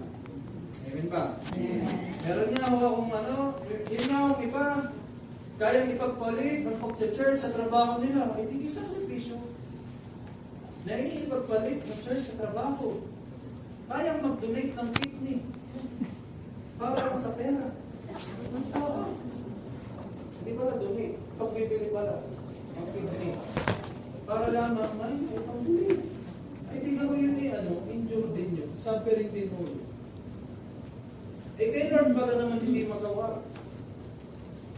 Amen ba? Meron niya ako akong yun nga akong iba, kayang ipagpalit ng pag-church sa trabaho nila. Hindi isang sakripisyo. Naiipagpalit ng church sa trabaho. Kayang mag-donate ng kidney. Para lang sa pera. Hindi pala donate. Pagbibili pala. Ang kidney. Para lamang may pambili. Ay, tingnan ko yun injured din yun. Suffering din mo yun. Eh, kay Lord baga naman hindi magawa.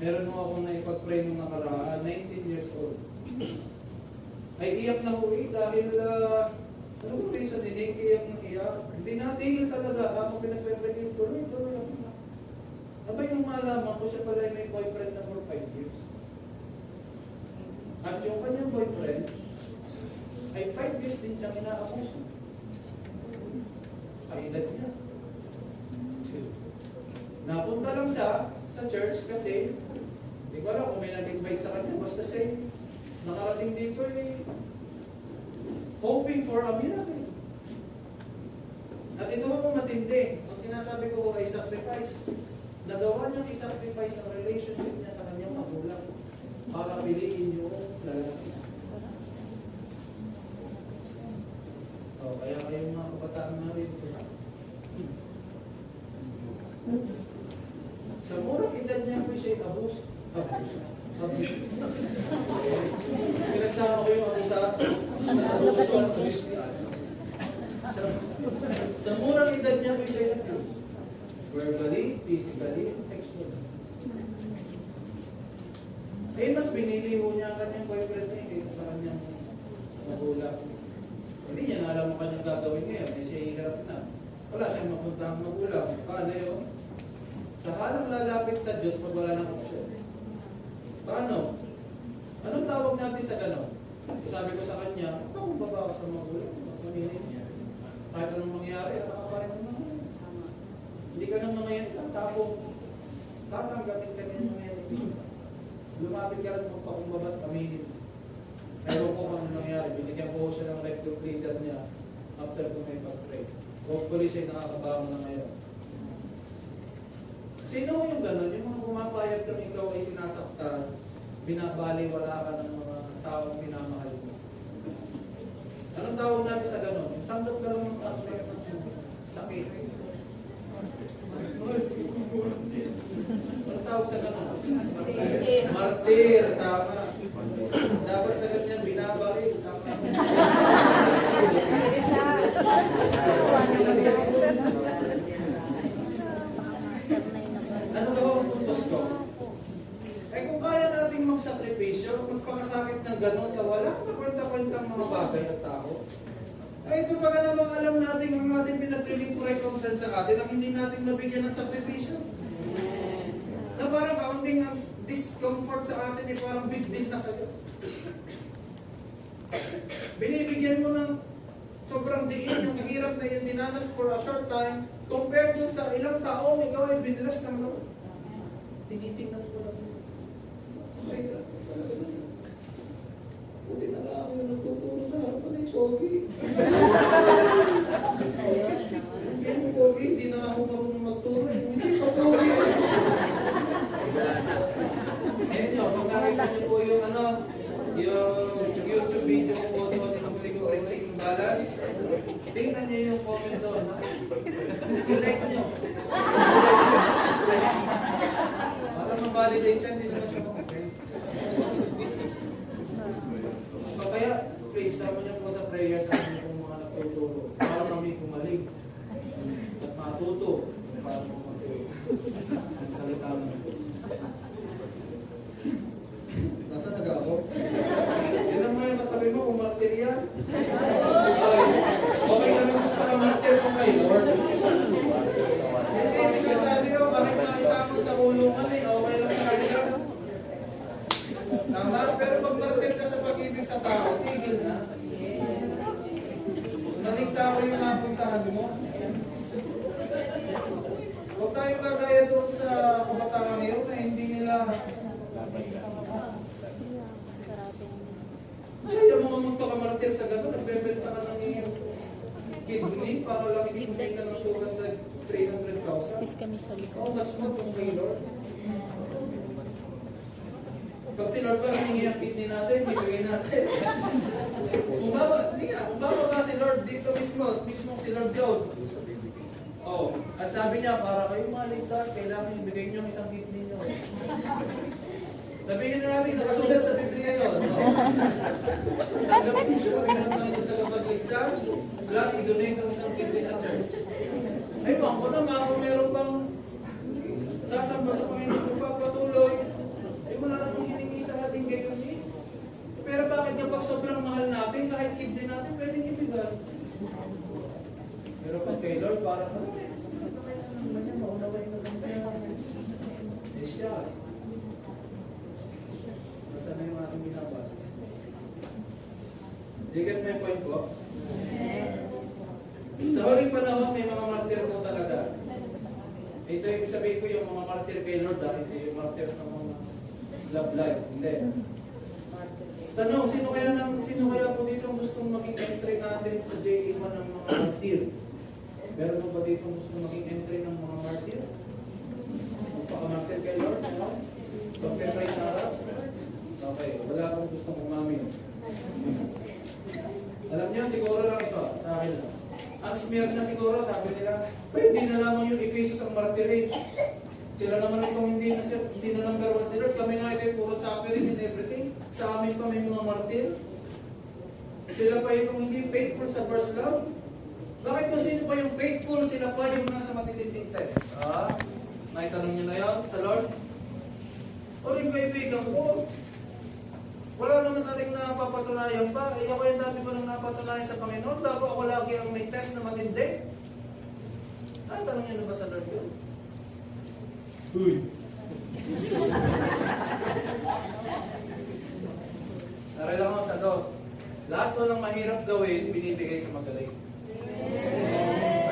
Meron mo akong naipag-pray nung nakaraan, 19 years old. Ay iyak na huwi dahil, ano mo reason, hindi iyak ng iyak. Hindi natigil talaga. Ako pinag-pray, tuloy ako. Abay nung malaman ko siya pala ay may boyfriend na for 5 years. At yung kanyang boyfriend, ay 5 years din siyang inaabuso. Ay edad niya. Napunta lang siya sa church kasi hindi ko alam kung may nag-invite sa kanya. Basta siya nakarating dito hoping for a miracle. At ito ang matindi. Ang sinasabi ko ay sacrifice. Nagawa niyang i-sacrifice ang relationship niya sa kanyang magulang para piliin yung lalaki. Kaya kayong mga kabataan na rin ito. Sa murang edad niya po siya abuse. Pinagsama ko yung abuse sa murang edad niya po siya abuse. Verbally, physically, and sexually. Eh, mas pinili ho niya ang kanyang boyfriend niya kaysa sa kanyang magulang. Hindi niya na alam ang kanyang gagawin ngayon. Eh, siya hirap na. Wala siyang mapunta ang magulang. Paano yun? Sakalang lalapit sa Diyos pag wala ng opsyon. Paano? Anong tawag natin sa gano'n? Sabi ko sa kanya, kung baba ka sa magulang, magpamilin niya. Kahit anong mangyari, nakakaparin ng mga. Hindi ka nang mangyayari, tapos tatanggapin ka niya ng mangyayari. Lumapit ka lang magpakumbabat, pamilin. Meron ko kung anong nangyari, binigyan ko siya ng life group leader niya after ko may pag-pray. Hopefully siya nakakabawa na ngayon. Sino yung gano'n? Yung mga pumapayag kang ikaw ay sinasaktan, binabaliwala ka ng mga taong pinamahal mo. Anong tawag natin sa gano'n? Tanggap ka lang ng sakit. Anong tawag sa gano'n? Martir, tama. Dapat sa ganyan, binabalik. Tama. Ano ba ang puntos ko? Eh kung kaya nating magsakripisyo, magpakasakit ng gano'n sa walang kakwenta-kwentang mga bagay at tao, ay ito baga namang alam natin ang ating pinapiling ko concern sa atin ang hindi natin nabigyan ng sakripisyo. Na parang kaunting ang discomfort sa atin ay parang big deal na sa'yo. Binibigyan mo ng sobrang diin yung mahirap na yun dinanas for a short time compared dun sa ilang taong ikaw ay binilas ng Lord. Tinitingnan ko lang. Ay, talaga na. Buti na lang ako yung nagtuturo sa harapan ng Pogi. Yung Pogi, hindi na ako marunong magturo. Hindi pa Pogi. Ngayon nyo, pag nakita nyo po yung yung YouTube video ko po doon yung huli ko Checking Balance, tingnan nyo yung comment doon. I-like nyo. Para ma-validate siya, hindi naman siya okay. So kaya, please, sama niyo po sa prayer sa amin kung mga nagtuturo para kami kumalig at matuto para matuto ang salita ng Diyos. Nasa nag-ako? Yun ang mga katabi mo, kung martir yan. Okay na lang kung pala-martir kung kay Lord. Hindi, sinasabi ko, bakit nakitapon sa kulungan eh, okay lang sa kanila. Tama, pero pag martir ka sa pag-ibig sa tao, tigil na. Naligtao yung napuntahan mo. Huwag tayo kagaya doon sa kabataan ngayon na hindi nila ayaw mo magpakamartir sa gano'n, nagbebenta ka ng iyong kidney para lang ikibigay ka ng 300,000. Sis kami sa likod. How much more from kay Lord? Pag si Lord pa hiningi ang kidney natin, ibigay natin. Umaba ba si Lord dito mismo si Lord John? Oh, at sabi niya, para kayo maligtas, kailangan ibigay niyo ang isang kidney niyo. Sabihin na natin, nakasulat sa Biblia yun. Tanggapin siya, pinagmahal yung tagapagligtas, plus i-donate ang isang kidney sa church. Ay, bang ko naman, kung meron pang sasamba sa Panginoon kung papatuloy, ay wala namang hiningi sa ating gayon eh. Pero bakit kapag sobrang mahal natin, kahit kidney natin, pwedeng ibigay. Pero pag kay Lord, parang, maunaway na lang tayo. Eh siya. Nasaan na yung ating binabasa? Do you get my point po? Sa huling panahon, may mga martir po talaga. Ito yung sabihin ko yung mga martir kay Lord, hindi yung martir sa mga love life. Hindi. Tanong, sino kaya po dito gustong maging entry natin sa J1 ng mga martir? Meron mo ba dito gustong maging entry ng mga martir? Magpaka-martir kay Lord? Pag-pray na harap? Okay, wala akong gustong umamin. Alam niyo, siguro lang ito, sa akin lang. Ang smear na siguro, sabi nila, hindi na lamang yung Ephesus ang martirin. Sila naman itong hindi na number one sila. Kami nga ito puro suffering and everything. Sa amin pa may mga martir. Sila pa itong hindi faithful sa first love. Bakit kung sino pa yung faithful, sila pa yung nasa matitinding test? Naitanong niyo na yun sa Lord? O rin kaibigan ko, wala naman natin napapatunayan pa. Ako yung dami ko nang napatunayan sa Panginoon bago ako lagi ang may test na matindi. Tanong niyo na ba sa Lord yun? Uy! Narelang ako sa Lord. Lahat ko ng mahirap gawin, binibigay sa magaling.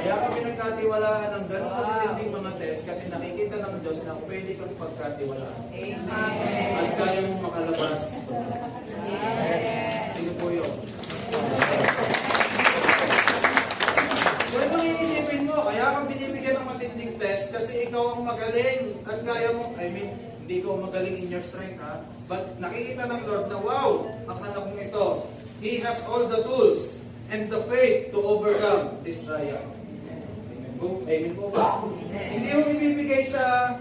Kaya kami nagkatiwalaan ng gano'ng katitinding mga test kasi nakikita ng Diyos na pwede kang pagkatiwalaan. At kaya mong makalabas. Sino po yun? Kaya kung iisipin mo, kaya kang binibigyan ng matinding test kasi ikaw ang magaling at kaya mo, Hindi ko magaling in your strength, ha? But nakikita ng Lord na, wow, ang anak kong ito, he has all the tools and the faith to overcome this trial. Amen po? Amen po ba? Hindi mo ibibigay sa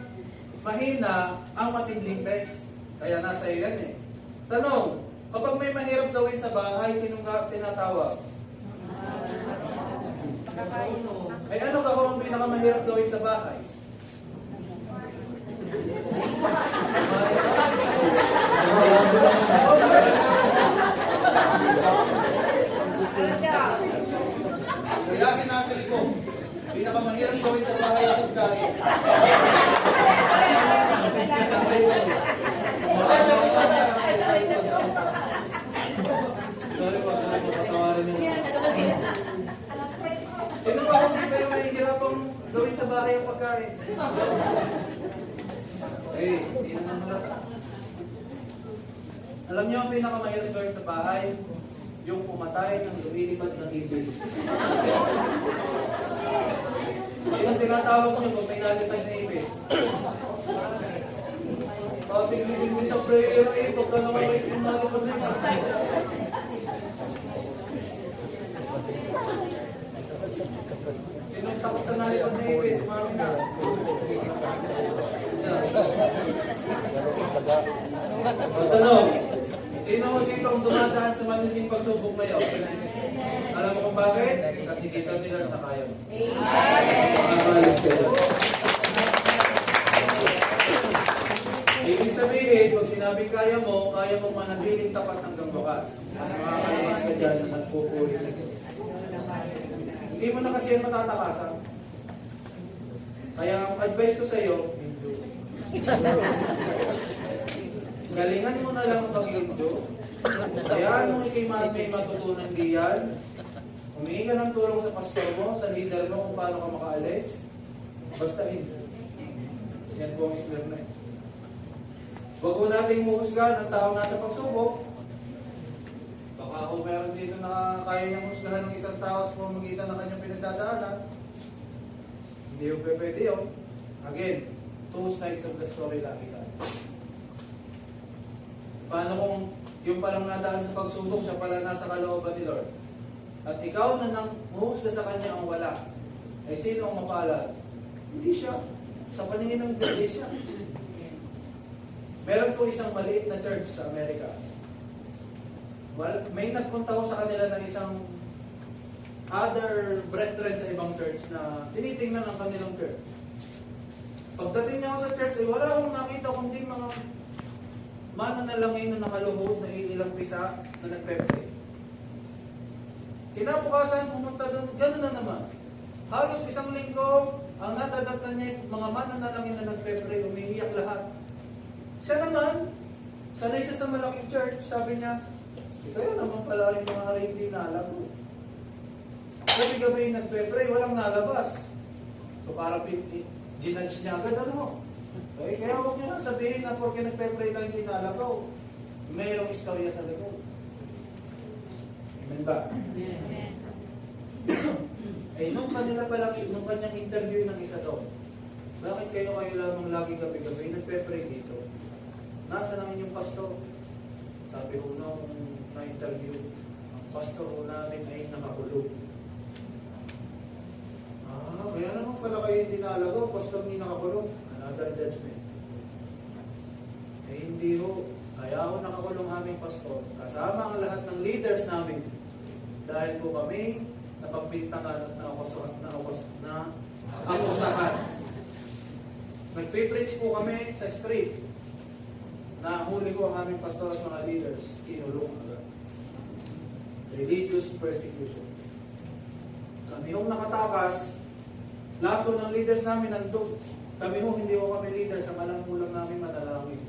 mahina ang matinding test. Kaya nasa iyo yan eh. Tanong, kapag may mahirap gawin sa bahay, sinong tinatawag? Ay ano ka kung ang pinakamahirap gawin sa bahay? Reakin natin ko. Pinakamahirap gawin sa bahay ang pagkain. Sorry po, patawarin niyo. Sino ba kung di kayo mahihirapang gawin sa bahay ang pagkain? Hindi naman malata. Alam niyo ang pinakamahirap gawin sa bahay? Yung pumatay ng lumilipad na ibis. Yung tinatawag niyo kung may nalipad na ibis. Tingin din sa prayer eh, pagka naman may nalipad na ibis. Sinong takot sa nalipad na ibis? Mami na. Tanong, sino dito ang dumadaan sa matinding pagsubok ngayon? Alam mo kung bakit? Kasi kita nila na kaya mo. Makabalis ka dyan. Ibig sabihin, pag sinabing kaya mo manatiling tapat hanggang bukas. Makakalabas ka dyan na nagpupuri sa Diyos. Hindi mo na kasi yan matatakasan. Kaya ang advice ko sa iyo, galingan mo na lang pag-indo. Kaya mo ikay may matutunan diyan. Humingi ka ng tulong sa pastor mo, sa leader mo kung paano ka makaalis. Basta indo. Yan po ang islam na ito. Huwag po nating muhusgahan ang tao nasa pagsubok. Baka kung meron dito na kaya niyang husgahan ng isang tao sa pamamagitan ng kanyang pinagdadaanan, hindi yung pwede yun. Again, two sides of the story lagi tayo. Paano kung yung palang nadaan sa pagsubok, siya pala nasa kalooban ni Lord? At ikaw na nang muhusga sa kanya ang wala, ay sino ang mapalad? Hindi siya. Sa paningin ng Diyos, siya. Meron po isang maliit na church sa Amerika. Well, may nagpunta ko sa kanila ng isang other brethren sa ibang church na tinitingnan ang kanilang church. Pagdating niya ako sa church, ay wala akong nakita kundi mga mananalangin na nakaluhod na ilang pisa na nagpe-pray. Kinabukasan, pumunta doon, gano'n na naman. Halos isang linggo, ang natadatan niya yung mga mananalangin na nagpe-pray, umiiyak lahat. Siya naman, sanay siya sa malaking church, sabi niya, kaya naman pala yung mga hindi nalago. Gabi-gabi nagpe-pray, walang nalabas. So parang ginudge niya agad, ano? Okay, kaya huwag niyo lang sabihin na porque nagpe-pray lang hindi nalagaw. Mayroong istorya sa likod. Amen ba? Amen. Eh, nung kanyang interview ng isa doon, bakit kayo lamang lagi gabi-gabi nagpe-pray dito? Nasa lang inyong pastor? Sabi ko nung na-interview, ang pastor ko namin ay nakakulong. Kaya naman pala kayo hindi nalagaw, pastor hindi nakakulong. Another judgment. Eh hindi ho. Kaya ako nakakulong aming pastor. Kasama ang lahat ng leaders namin. Dahil po kami napagbintangan at akusahan. Nagpe-preach po kami sa street. Nahuli ko ang aming pastor at mga leaders. Kinulong agad. Religious persecution. Kami yung nakatakas, lahat po ng leaders namin nandun. Kami ho, hindi ko kami leader sa malang-mulang namin manalangin.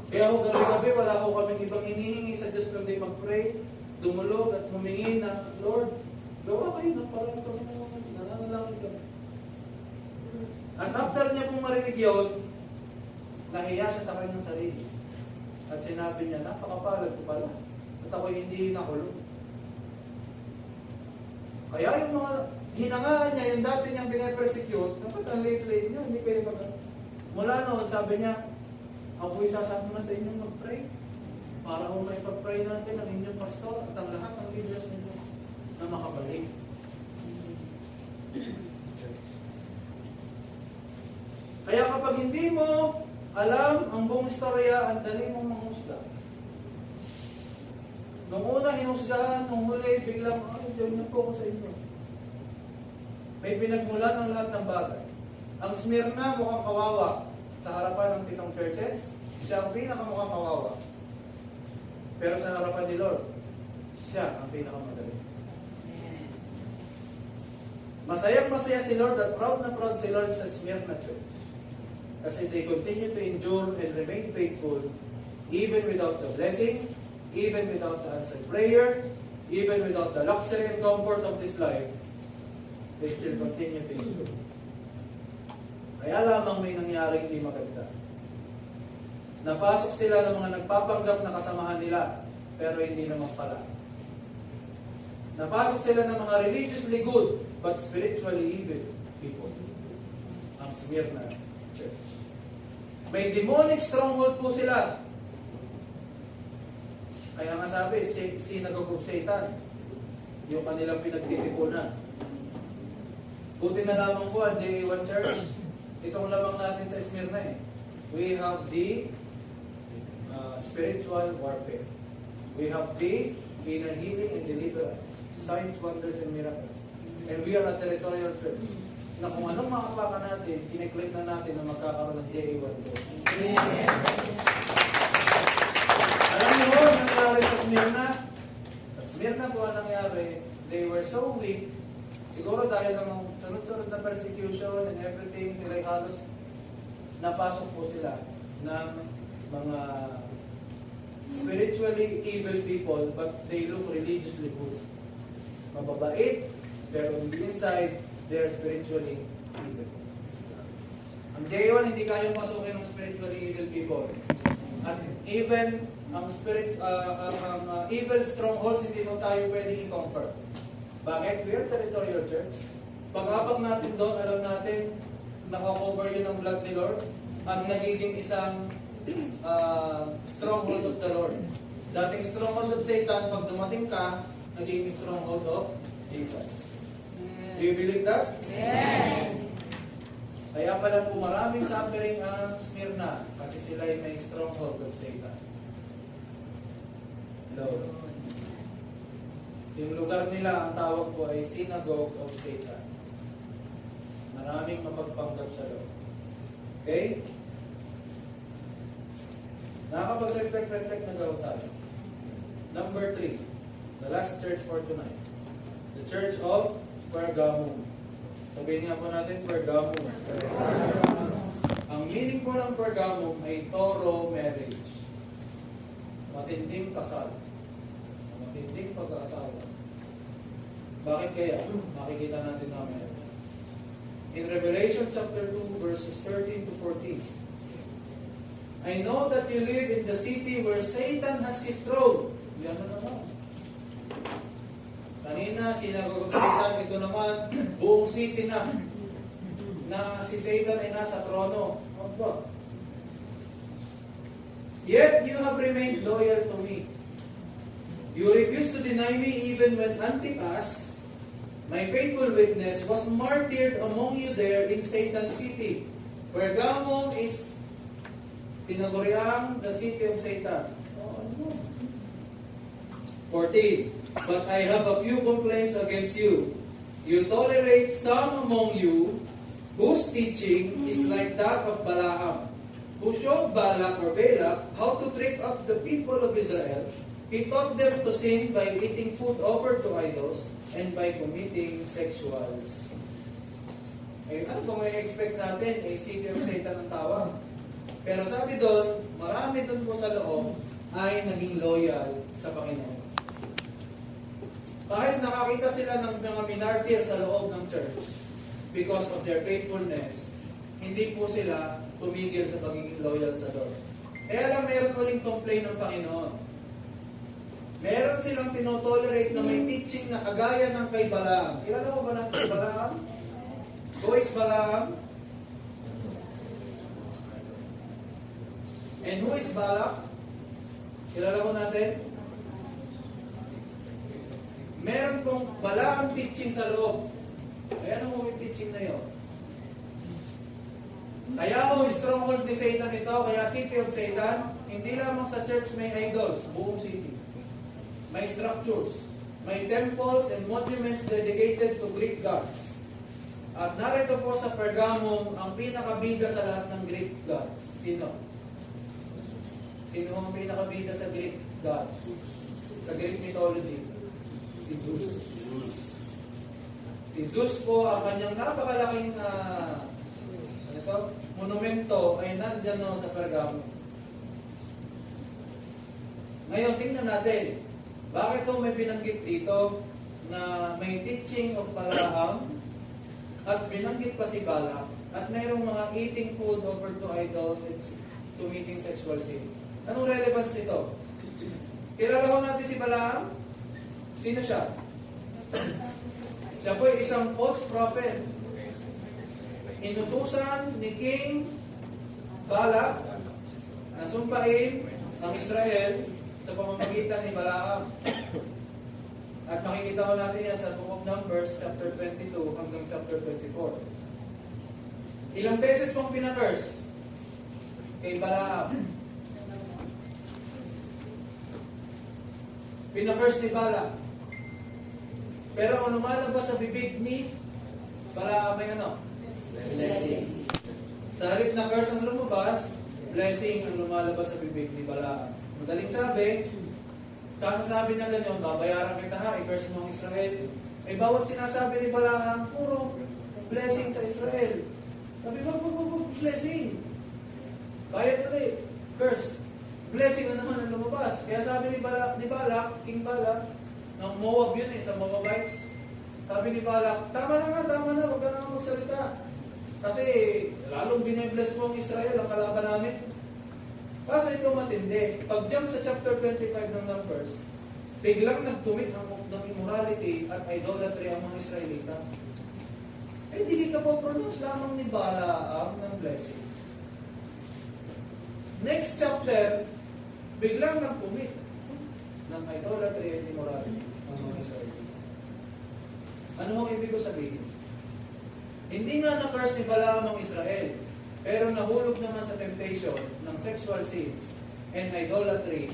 Kaya ho, gabi-gabi, wala ko kami ibang hinihingi sa Diyos kundi mag-pray, dumulog at humingi na, Lord, gawa kayo ng parang Panginoon, nananalangin kami. At after niya pong marinig yun, nahiya siya sa kanyang sarili. At sinabi niya, napakapalad ko pala. At ako'y hindi nakulong. Kaya yung mga hinangaan niya, yung dati niyang pinapersecute, dapat ang late-late niya, hindi kayo Mula noon, sabi niya, ako'y sasama na sa inyong mag-pray. Para kung may pag-pray natin ang inyong pastor at ang lahat ng leaders ninyo na makabalik. Kaya kapag hindi mo alam ang buong istorya, ang dali mong manghusga. Nung una, hinusgahan, nung huli, biglang, ay, diyan na po ako sa inyo. May pinagmulan ng lahat ng bagay. Ang Smyrna mukhang kawawa sa harapan ng 7 churches. Siya ang pinakamukhang kawawa. Pero sa harapan ni Lord, siya ang pinakamadali. Masayang-masaya si Lord at proud na proud si Lord sa Smyrna Church. Kasi they continue to endure and remain faithful even without the blessing, even without the answered prayer, even without the luxury and comfort of this life. They still continue to endure. Kaya lamang may nangyaring hindi maganda. Napasok sila ng mga nagpapanggap na kasamahan nila, pero hindi naman pala. Napasok sila ng mga religiously good, but spiritually evil people. Ang Smyrna Church. May demonic stronghold po sila. Kaya nga sabi, synagogue of Satan, yung kanilang pinagtitipunan. Buti na lamang po ang JA1 Church. Itong lamang natin sa Smyrna eh. We have the spiritual warfare. We have the inner healing and deliverance, signs, wonders, and miracles. And we are a territorial church. Na kung anong makapaka natin, kiniklik na natin na magkakaroon ng JA1 po. Alam niyo mo, nangyari sa Smyrna? Sa Smyrna po ang nangyari, they were so weak. Siguro dahil ng sunod-sunod na persecution and everything, sila'y halos napasok po sila ng mga spiritually evil people, but they look religiously good. Mababait, pero on the inside, they are spiritually evil. Ang JA1, hindi kayong pasukin ng spiritually evil people. At even ang evil strongholds, hindi mo tayo pwedeng i-conquer. Bakit? We are territorial church. Pag-apak natin doon, alam natin, nakakover yun ng blood ni Lord, ang nagiging isang stronghold of the Lord. Dating stronghold of Satan, pag dumating ka, nagiging stronghold of Jesus. Do you believe that? Yes. Kaya pala po maraming suffering ang Smyrna kasi sila ay may stronghold of Satan. Hello. Yung lugar nila, ang tawag po ay synagogue of Satan. Maraming mapagpanggap sa loob. Okay? Nakakapag-reflect na daw tayo. Number 3, the last church for tonight. The Church of Pergamum. Sabihin nga po natin, Pergamum. Ang meaning po ng Pergamum ay thorough marriage. Matinding kasal. Matinding pag-aasawa. Bakit kaya? Makikita natin namin. In Revelation chapter 2, verses 13 to 14. I know that you live in the city where Satan has his throne. Yan na naman. Kanina, synagogue of Satan, ito naman, buong city na si Satan ay nasa trono. Opo. Yet you have remained loyal to me. You refused to deny me even when Antipas, my faithful witness, was martyred among you there in Satan's city. Pergamum is tinaguriang the city of Satan. 14. But I have a few complaints against you. You tolerate some among you whose teaching is like that of Balaam, who showed Balak or Balak how to trip up the people of Israel. He taught them to sin by eating food offered to idols and by committing sexual sin. Eh, ano kung may expect natin? Eh, city of Satan ang tawag. Pero sabi doon, marami doon po sa loob ay naging loyal sa Panginoon. Kahit nakakita sila ng mga minartir sa loob ng church because of their faithfulness, hindi po sila tumigil sa pagiging loyal sa Lord. Kaya lang meron uling complaint ng Panginoon. Meron silang tinotolerate na may teaching na kagaya ng kay Balaam. Kilala mo ba natin kay Balaam? Who is Balaam? And who is Balak? Kilala ko natin? Meron pong Balaam teaching sa loob. Ay, ano yung teaching na yun? Kaya ho, stronghold ni Satan ito, kaya city of Satan, hindi lamang sa church may idols, buong city. May structures, may temples and monuments dedicated to Greek gods. At narito po sa Pergamum, ang pinakabida sa lahat ng Greek gods. Sino? Sino ang pinakabida sa Greek gods? Sa Greek mythology? Si Zeus. Si Zeus po, ang kanyang napakalaking monumento ay nandyan sa Pergamum. Ngayon, tingnan natin. Bakit may binanggit dito na may teaching of Balaam at binanggit pa si Balak at mayroong mga eating food offered to idols and committing sexual sin? Anong relevance nito? Kilala ko natin si Balaam? Sino siya? Siya po ay isang false prophet. Inutusan ni King Balak na sumpain ang Israel sa pamamagitan ni Balaam. At makikita ko natin yan sa Book of Numbers, chapter 22 hanggang chapter 24. Ilang beses pong pinakers kay Balaam? Pinakers ni Balak. Pero ang lumalabas sa bibig ni Balaam ay ano? Blessing. Sa halip na curse ang lumabas, blessing ang lumalabas sa bibig ni Balaam. Madaling sabi, kakasabi na ganyan, babayaran kita ha, i-curse mo ang Israel. Ay bawat sinasabi ni Balaam, puro blessing sa Israel. Sabi mo, blessing. Bayad ulit, curse. Blessing na naman ang lumabas. Kaya sabi ni Balak, King Balak, ng Moab yun sa Moabites. Sabi ni Balak, tama na, huwag ka na magsalita. Kasi lalong binibless mo ang Israel, ang kalaban namin. Kasi ito matindi. Pag-jump sa chapter 25 ng Numbers, biglang nagtumit ng immorality at idolatry ang mga Israelita. Eh, hindi ka po pronounce lamang ni Balaam ng blessing. Next chapter, biglang nagtumit ng idolatry at immorality ang mga Israelita. Ano ang ibig ko sabihin? Hindi nga na-curse ni Balaam ang Israel, pero nahulog naman sa temptation ng sexual sins and idolatry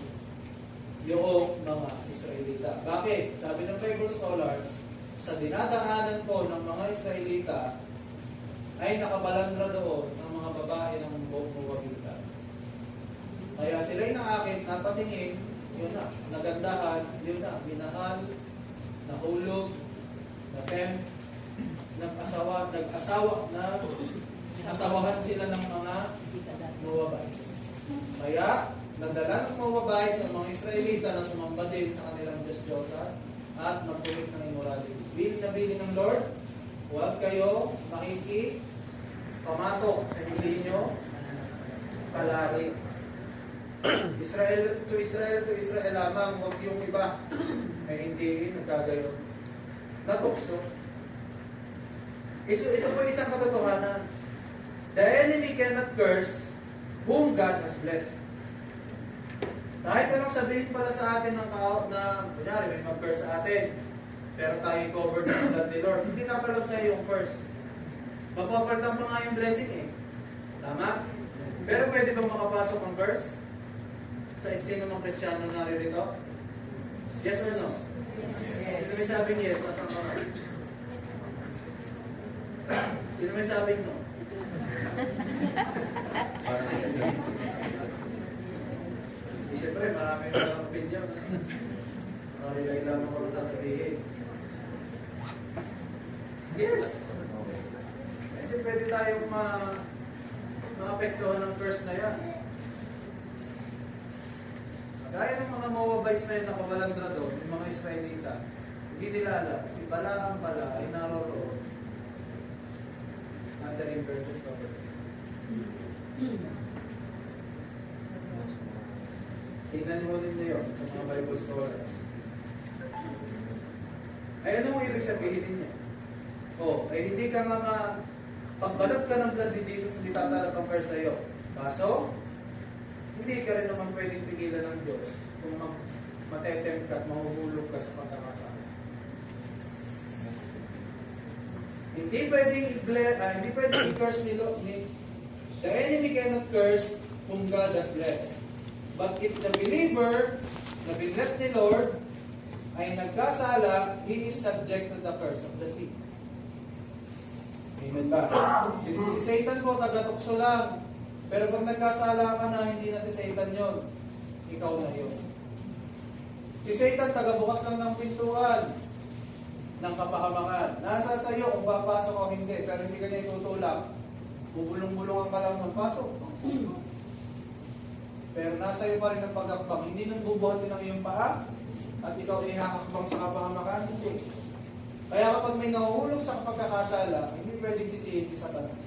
yung mga Israelita. Bakit? Sabi ng Bible scholars, sa dinadaanan po ng mga Israelita ay nakabalandra doon ng mga babae ng Moabita. Kaya sila'y nakakit, napatingin, yun na, nagandahan, yun na, minahal, nahulog, natempt, nag-asawahan sila ng mga Moabites. Kaya, nagdala ng Moabites ang mga Israelita na sumamba din sa kanilang Diyos-Diyosa at magkumit ng immorality. Bili na bili ng Lord, huwag kayo pamatok sa hindi nyo kalahi. Israel to Israel lamang, huwag yung iba ay hindi nagkagayon. Natukso. Ito po isang katotohanan. The enemy cannot curse whom God has blessed. Kahit anong sabihin pala sa atin ng kunyari may mag-curse sa atin, pero tayo covered ng blood ni Lord, hindi nakalap sa iyo yung curse. Mapapaltang pa nga yung blessing eh. Tama? Pero pwede bang makapasok ang curse? Sa sino ng Kristiyano naririto? Yes or no? Yes. Sino may sabing yes? Nasaan ka nga? Sino may sabing no? Siyempre, marami na opinion. Marilay lang ako na sasabihin. Yes! Pwede tayong maapektuhan ng curse na yan. Gaya ng mga Moabites na yun nakawalandra doon, yung mga Israelita, hindi nila alam, si Balaam pala ay naroroon under verses cover. Tingnan nyo ninyo yun sa mga Bible scholars. Ay ano mo ibig sabihin ninyo? Ay hindi ka pagbalat ka ng blood ni Jesus, hindi tatalap ang verse sa'yo. Kaso, hindi ka rin naman pwedeng pigilan ng Diyos kung matetempt ka at mahuhulog ka sa pagkakasala. Hindi pwedeng hindi pwedeng i-curse ni Lord. The enemy cannot curse whom God has blessed. But if the believer na binless ni Lord ay nagkasala, he is subject to the curse of the seed. Amen ba? Si Satan po, taga-tukso lang. Pero pag nagkasala ka na, hindi na si Satan yon. Ikaw na yun. Si Satan, taga-bukas lang ng pintuan ng kapahamakan. Nasa sayo kung papasok o hindi, pero hindi ka niya itutulak. Bubulong-bulungan ka lang ng pasok. Pero nasa iyo pa rin ang pag-akbang. Hindi nang bubuhatin ng iyong paa at ikaw ihahakbang sa kapahamakan. Hindi. Kaya kapag may nahuhulog sa pagkakasala, hindi pwedeng sisihin si Satanas.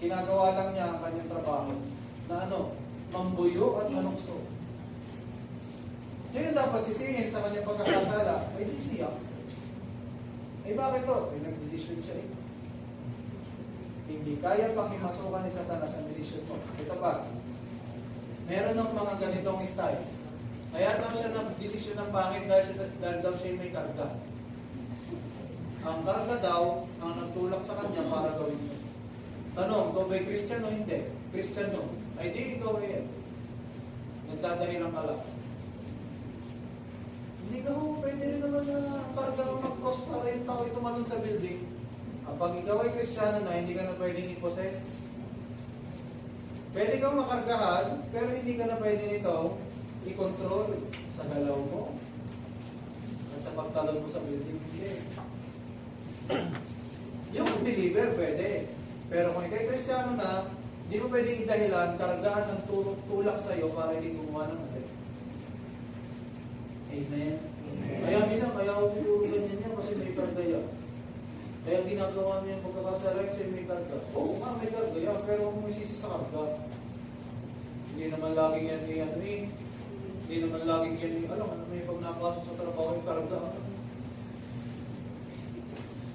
Ginagawa lang niya ang kanyang trabaho na mambuyo at manukso. Sino dapat sisihin sa kanyang pagkakasala? Ay di siya. Eh bakit to? Eh nag-decision siya eh. Hindi kaya pang himasukan ni Satanas ang decision mo. Ito pa. Meron ng mga ganitong style. Kaya daw siya nag-decision ng pangit dahil daw siya may karga. Ang karga daw ang nagtulak sa kanya para gawin mo. Tanong, ikaw ba'y Christian o hindi? Christian no. Ay di, ikaw ay nagdadahilan ka lang. Hindi ka mo, pwede rin naman na karga mo mag-cross para yung tao ay tumalon sa building. Kapag ikaw ay Kristiyano na, hindi ka na pwedeng i-possess. Pwede kang makargahan, pero hindi ka na pwede nito i-control sa galaw mo at sa pagtalon mo sa building. Hindi. Yung believer, pwede. Pero kung ikay Kristiyano na, hindi mo pwedeng idahilan, karagahan ng tulak sa iyo para hindi gumawa ng mali. Amen. Kaya minsan, kaya ako siguro ganyan niya kasi may karga yan. Kaya ginagawa niya yung pagkakasala kasi may karga. Oo nga, may karga yan, pero kung may sisi sa karga, hindi naman laging yan hindi naman laging yan alam, may pag napasok sa trabaho yung karga.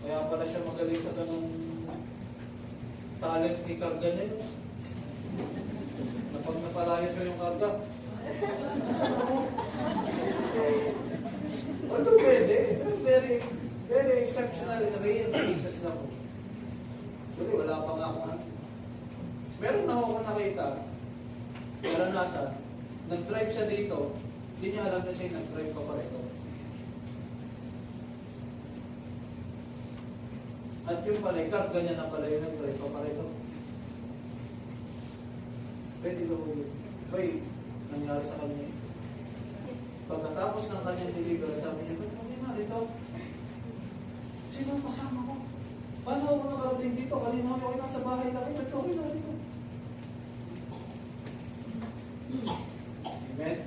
Kaya pala siya magaling sa ganung talent ni karga niya. Na pag napalayas mo yung karga, although pwede, very exceptional in rare cases lang po. Actually, wala pa nga ako. Meron na ako nakita, naranasan, nag-drive siya dito, hindi niya alam na siya nag-drive pa pareho. At yung pala, karga niya na pala yung nag-drive pa pareho. Pwede ko yun. Bay, nangyari sa kanya. Pagkatapos ng kanyang delivery, sabi niya, ba't kami narito? Sino ang kasama ko? Paano ako nakarating dito? Kanina ako nasa bahay lang. Ba't ako narito? Amen?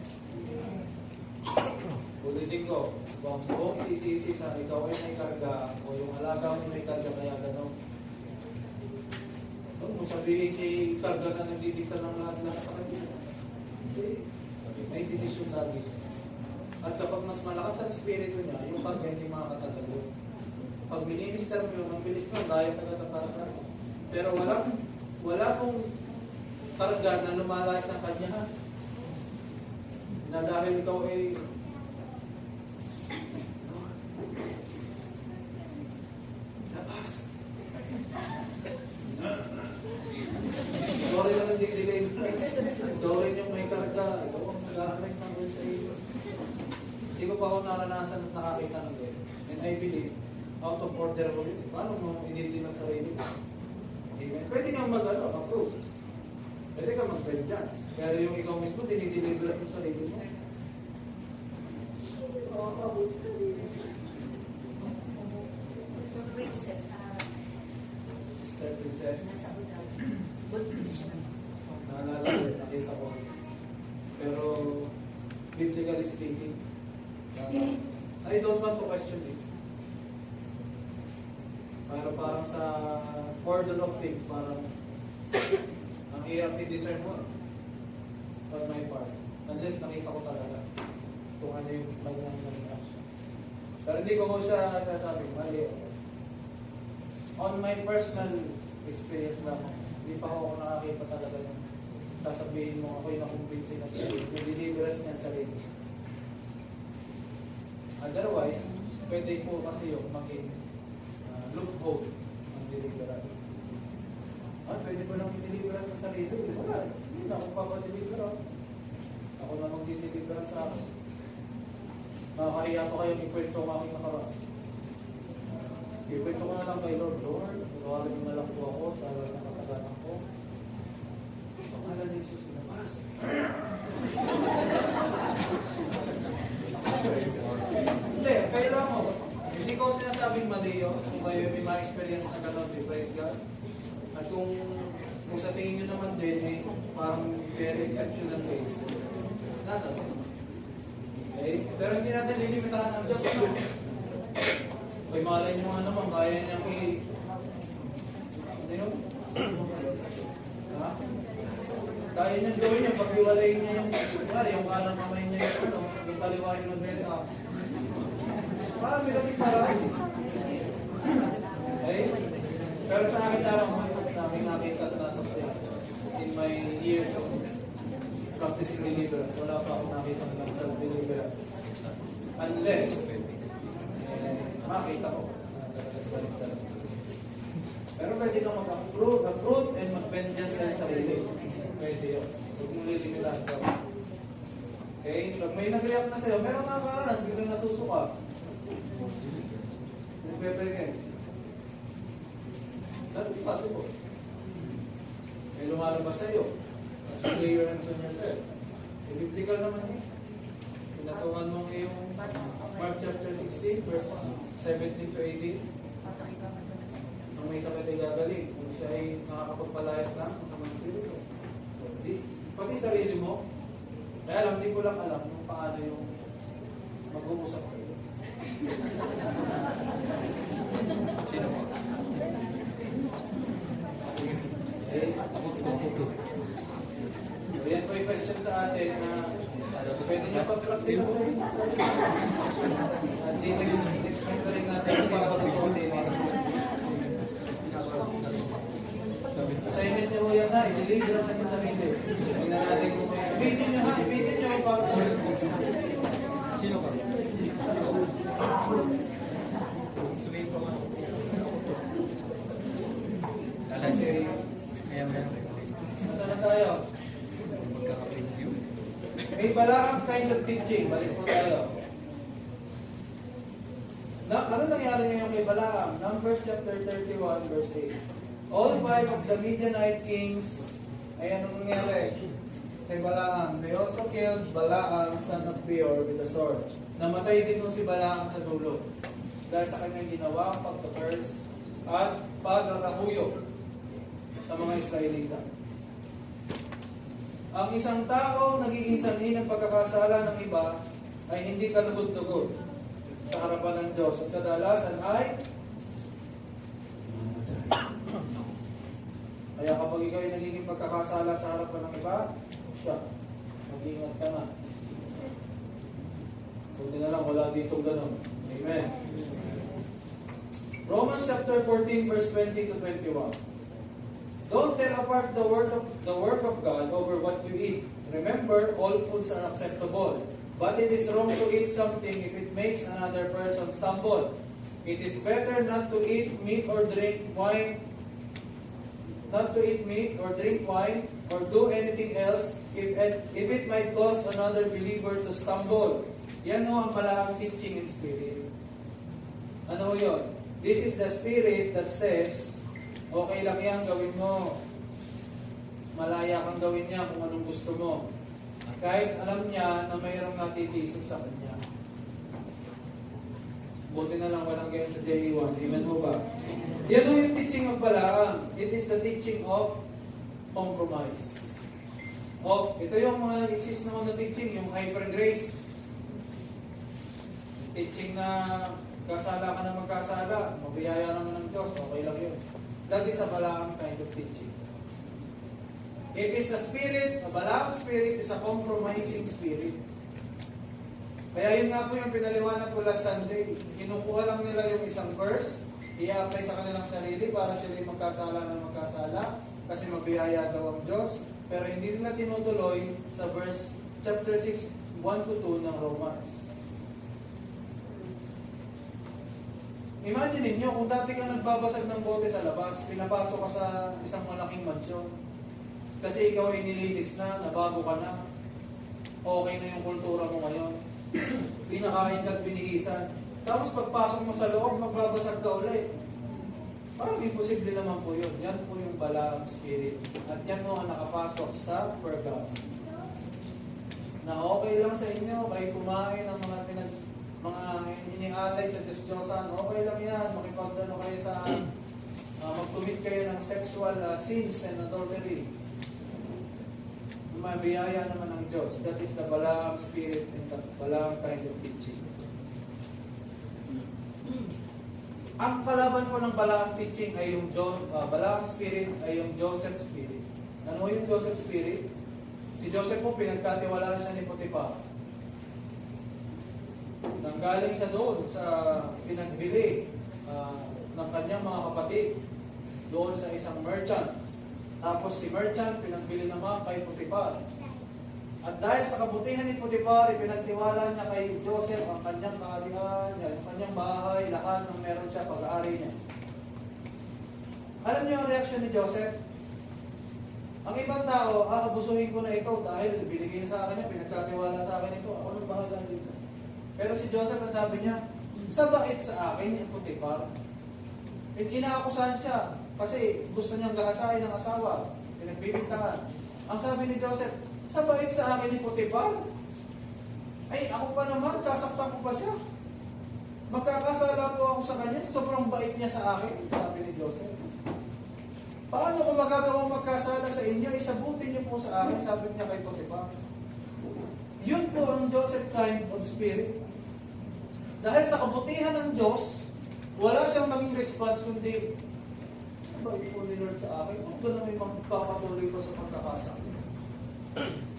Ulitin ko, kung buong isisisi sa ikaw ay may karga o yung alaga mo may karga kaya gano'n. Huwag mo sabihin si karga na nagdidikta ng lahat sa kanya. Okay. May decision lagi siya. At kapag mas malakas ang spirito niya, yung karga hindi makakatagalo. Pag minister mo yung mabilis mo, dahil sa katakarga. Pero wala pong karga na lumalayas ng kanya. Na dahil ikaw ay labas. Ikaw rin ang nagdidelay. Ikaw rin yung may karga. Ikaw ang nag-aaray ng sa iyo. Hindi ko pa ako naranasan at nakakita ng gano'n. And I believe, out of order ko yun. Paano mo idindilang sa sarili mo? Amen. Pwede kang mag-approve. Pwede kang mag-vengeance. Pero yung ikaw mismo, dinideliver mo sa sarili mo. Princess, Sister Princess. nasa Budaw. Good Christian. Naalala ko, nakita ko. Pero, biblically speaking, I don't want to question it. Parang sa order of things, parang ang hirap i-discern mo on my part. Unless nakita ko talaga kung ano yung kanyang action. Pero hindi ko siya nasabi, mali. On my personal experience lang, hindi pa ako nakakita talaga ng sasabihin mo ako'y nakumbinsi na sarili. Yung deliverance niya sarili. Otherwise, pwede po kasi yung maging loophole ang deliverance. Pwede po nang i-deliverance sa sarili. Wala, hindi na ako papadeliverance. Ako na mag-deliverance sa akin. Nakakahiya ko kayo, ikwento ang aking nakaraan. Ikwento ko na lang kay Lord, Lord, magawalan mo na lang po ako sa nakakaganan ko. Pangalan ni Jesus, ilabas. Hindi, kailangan mo. Hindi ko sinasabing mali yun. Kung kayo may ma-experience na gano'n, praise God. At kung sa tingin nyo naman din, parang very exceptional case. Natas. Okay? Pero hindi natin lilimitahan ang Diyos. Kaya malay nyo nga naman, kaya niya hindi no? Ha? Kaya niya gawin niya, pag-iwalay niya yung kalang kamay niya yung kaliwa yung mag-belt up. Marami lang isarami. Okay? Pero sa akin tarang, namin nakita at nasaksiyan in my years of practicing deliverance. Wala pa akong nakita ng self-deliverance. Unless, makita ko. Pero pwede nang mag-approve and mag-vengeance sa sarili. Pwede yun. Huwag mong lilimitahan ko. Okay? Pag may nag-react na sa'yo, meron nakakaranas, biglang nasusuka. Yung pwede. That is possible. May lumalabas sa'yo. As a clearance on yourself. Biblical naman yun. Pinatungan mo yung Mark chapter 16, verse 17 to 18. Kung may sakit ay gagaling. Kung siya ay nakakapagpalayas lang, ang spirito. Pati sarili mo, kaya lang, di ko lang alam kung paano yung mag-uusap kayo. Sino mo? Okay. So, yan po yung question sa atin na pwede niyo pag-practice ako. At next time na rin natin yung pagkakatutuan din. Assignment niyo ho yan ha, i-deliver sa akin sa video. Hindi na natin kung may... Ibitin niyo ha, ibitin niyo yung pagkakatutuan. Sino ka? Sabihin ko nga. Okay. Nasaan na tayo? May Balaam kind of teaching. Balik po tayo. Ano nangyari ngayon kay Balaam? Numbers chapter 31 verse 8. All five of the Midianite kings, ay anong nangyari kay Balaam? They also killed Balaam, son of Beor, with a sword. Namatay din mo si Balaam sa dulo dahil sa kanyang ginawang pagka-curse at pagkakahuyok sa mga Israelita. Ang isang tao nagiging sanhi ng pagkakasala ng iba ay hindi kalugod-lugod sa harapan ng Diyos. At kadalasan ay kaya kapag ikaw ay nagiging pagkakasala sa harapan ng iba, siya, mag-iingat ka na. Buti na lang, wala ditong ganun. Amen. Romans chapter 14 verse 20 to 21. Don't tear apart the work of God over what you eat. Remember, all foods are acceptable. But it is wrong to eat something if it makes another person stumble. It is better not to eat meat or drink wine, or do anything else if it might cause another believer to stumble. Yan ho ang Balaam teaching in spirit. Ano yun? This is the spirit that says, okay lang yan, gawin mo. Malaya kang gawin niya kung anong gusto mo. Kahit alam niya na mayroong natitisip sa kanya. Buti na lang walang ganyan sa JE1. Amen mo ba? Yan yung teaching of Balaam. It is the teaching of compromise. Ito yung mga exist naman na teaching, yung hyper grace. Teaching na kasala ka na magkasala, mabiyaya naman ng Diyos, okay lang yun. That is a Balaam kind of teaching. It is a spirit, a Balaam spirit is a compromising spirit. Kaya yun nga po yung pinaliwanag ko last Sunday. Kinukuha lang nila yung isang verse, i-apply sa kanilang sarili para sila magkasala ng magkasala, kasi mabiyaya daw ang Diyos. pero hindi nila tinutuloy sa verse chapter 6, 1 to 2 ng Romans. Imagine ninyo, kung dati ka nagbabasag ng bote sa labas, pinapasok ka sa isang malaking mansyon. Kasi ikaw ay nilinis na, nabago ka na, okay na yung kultura mo ngayon. Pinakain ka at binihisan. Tapos pagpasok mo sa loob, magbabasag ka ulit. Parang imposible naman po yun. Yan po yung Balaam spirit. At yan mo ang nakapasok sa Pergamos. Na okay lang sa inyo, kayo kumain ng mga inialay sa Diyos-Diyosan, okay lang yan, makipagdano kayo sa, mag-commit kayo ng sexual sins and adultery. Mabiyaya naman ng Diyos. That is the Balaam spirit and the Balaam kind of teaching. Ang kalaban po ng Balaam teaching ay yung Balaam spirit ay yung Joseph spirit. Ano yung Joseph spirit? Si Joseph po pinagkatiwalaan siya ni Potiphar. Nanggaling siya doon sa pinagbili ng kanyang mga kapatid doon sa isang merchant. Tapos si merchant pinagbili naman kay Potiphar. At dahil sa kabutihan ni Potiphar, pinagtiwala niya kay Joseph ang kanyang kaharian, ang kanyang bahay, lahat ng meron siya pag-aari niya. Alam niyo ang reaksyon ni Joseph? Ang ibang tao, abusuhin ko na ito dahil binigay na sa akin niya, pinagkatiwala sa akin ito, ako nang bahala dito. Pero si Joseph, ang sabi niya, sa bait sa akin, yung Potiphar. Inaakusahan siya kasi gusto niyang gahasahin ng asawa, pinagbibintangan. Ang sabi ni Joseph, sa bait sa akin ni Potiphar, ay ako pa naman, sasaktan ko pa siya. Magkakasala po ako sa kanya, sobrang bait niya sa akin, sabi ni Joseph. Paano ko magagawang magkasala sa inyo? Isabutin niyo po sa akin, sabi niya kay Potiphar. Yun po ang Joseph kind of spirit. Dahil sa kabutihan ng Diyos, wala siyang maging response kundi, sa bait po ni Lord sa akin, kung doon na may magpapatuloy pa sa pagkakasala.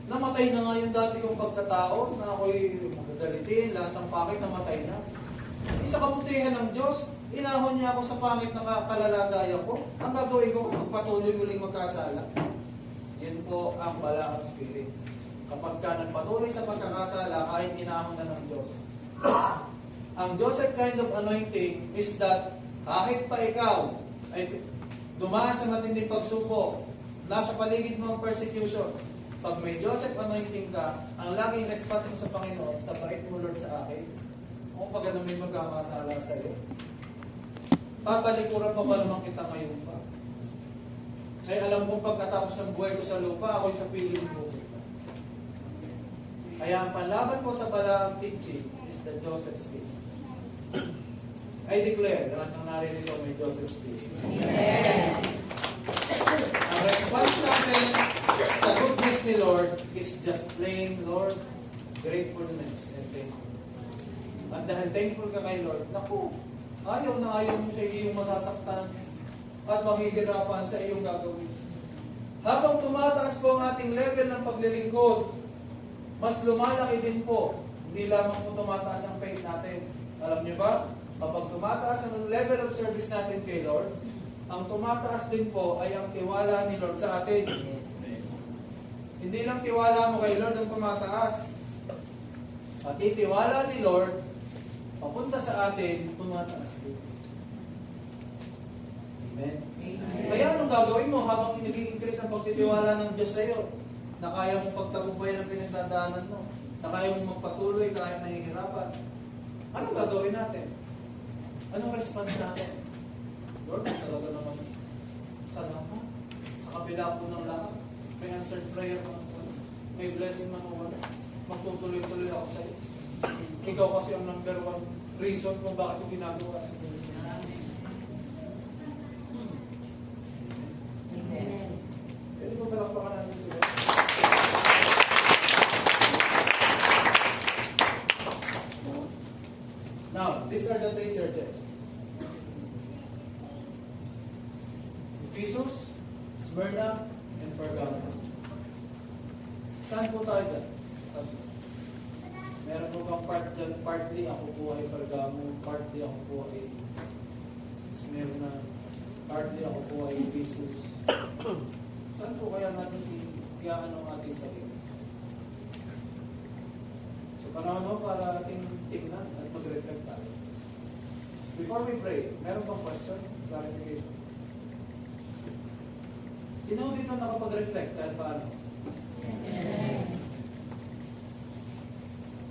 Namatay na nga yung dati kong pagkatao na ako'y magagalitin, lahat ng pangit namatay na. Sa kabutihan ng Diyos, inahon niya ako sa pangit na kalalagayan ko. Ang gagawin ko, magpatuloy uling magkasala. Yan po ang Balaam spirit. Kapag ka nagpatuloy sa pagkakasala, kahit inahon na ng Diyos. Ang Joseph kind of anointing is that kahit pa ikaw ay dumaan sa matinding pagsubok, nasa paligid mo ang persecution, pag may Joseph anointing ka, ang laging response mo sa Panginoon, sa bait mo Lord sa akin, kung pag ano may magkamasala sa iyo, tatalikuran pa ba naman kita ngayon pa? Kaya alam kong pagkatapos ng buhay ko sa lupa, ako'y sa piling mo. Kaya ang panlaban ko sa Balaam teaching is the Joseph spirit. I declare, lahat ng naririto may Joseph spirit. Amen. Ang response natin sa goodness ni Lord is just plain, Lord, gratefulness and thankfulness. At dahil thankful ka kay Lord, naku, ayaw na ayaw mo sa iyong masasaktan at mahihirapan sa iyong gagawin. Habang tumataas po ang ating level ng paglilingkod, mas lumalaki din po. Hindi lamang po tumataas ang faith natin. Alam niyo ba? Kapag tumataas ang level of service natin kay Lord, ang tumataas din po ay ang tiwala ni Lord sa atin. Hindi lang tiwala mo kay Lord ang tumataas. Pati tiwala ni Lord, papunta sa atin, tumataas din. Amen? Kaya anong gagawin mo habang nag-i-increase ang pagtitiwala ng Diyos sa iyo? Na kaya mong pagtagumpayan ang pinagdadaanan mo? Na kaya mong magpatuloy kahit nahihirapan? Anong gagawin natin? Anong response natin? Lord, talaga naman salamat. Sa kabila po ng lahat, may answered prayer man ako. May blessing man ako. Magtutuloy-tuloy ako sa iyo. Ikaw kasi ang number one reason kung bakit ko ginagawa. Amen. Pwede mo palakpakan natin sila. Now, these are the three churches. Ephesus, Smyrna, and Pergamum. Saan po tayo dyan? Meron po bang part dyan? Partly ako po ay Pergamum, partly ako po ay Smyrna, partly ako po ay Ephesus. Saan po kaya natin gaano ang ating sakit. So panahon mo para ating tingnan at mag-reflect tayo. Before we pray, meron bang question? Clarification? Sino dito nakapag-reflect kahit paano?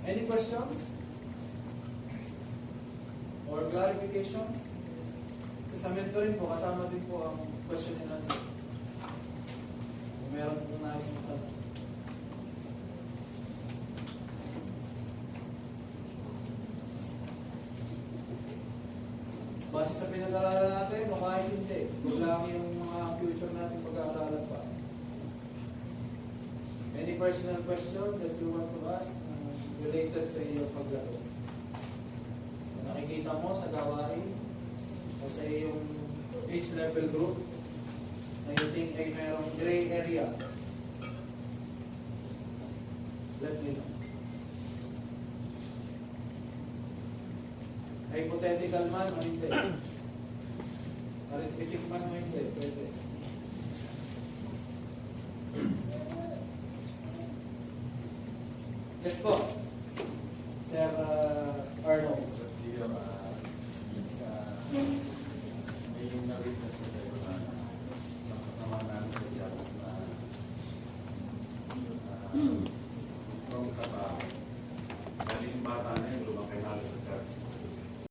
Any questions? Or clarifications? Sa samin ko rin po, kasama din po ang question and answer. Kung meron po nais mo tanong. Base sa pinag-aralan natin, o kahit hindi, kung lang yung mga future natin pag-aaralan pa. Any personal question that you want to ask related sa iyong paglaro? Kung nakikita mo sa gawain o sa iyong age level group na you think ay merong gray area, let me know. Hypothetical man o hindi. Arithmetic man o hindi. Pwede. Yes po. Sir Arnold. May na-witness ko tayo na sa kasama namin sa jobs na from trabaho.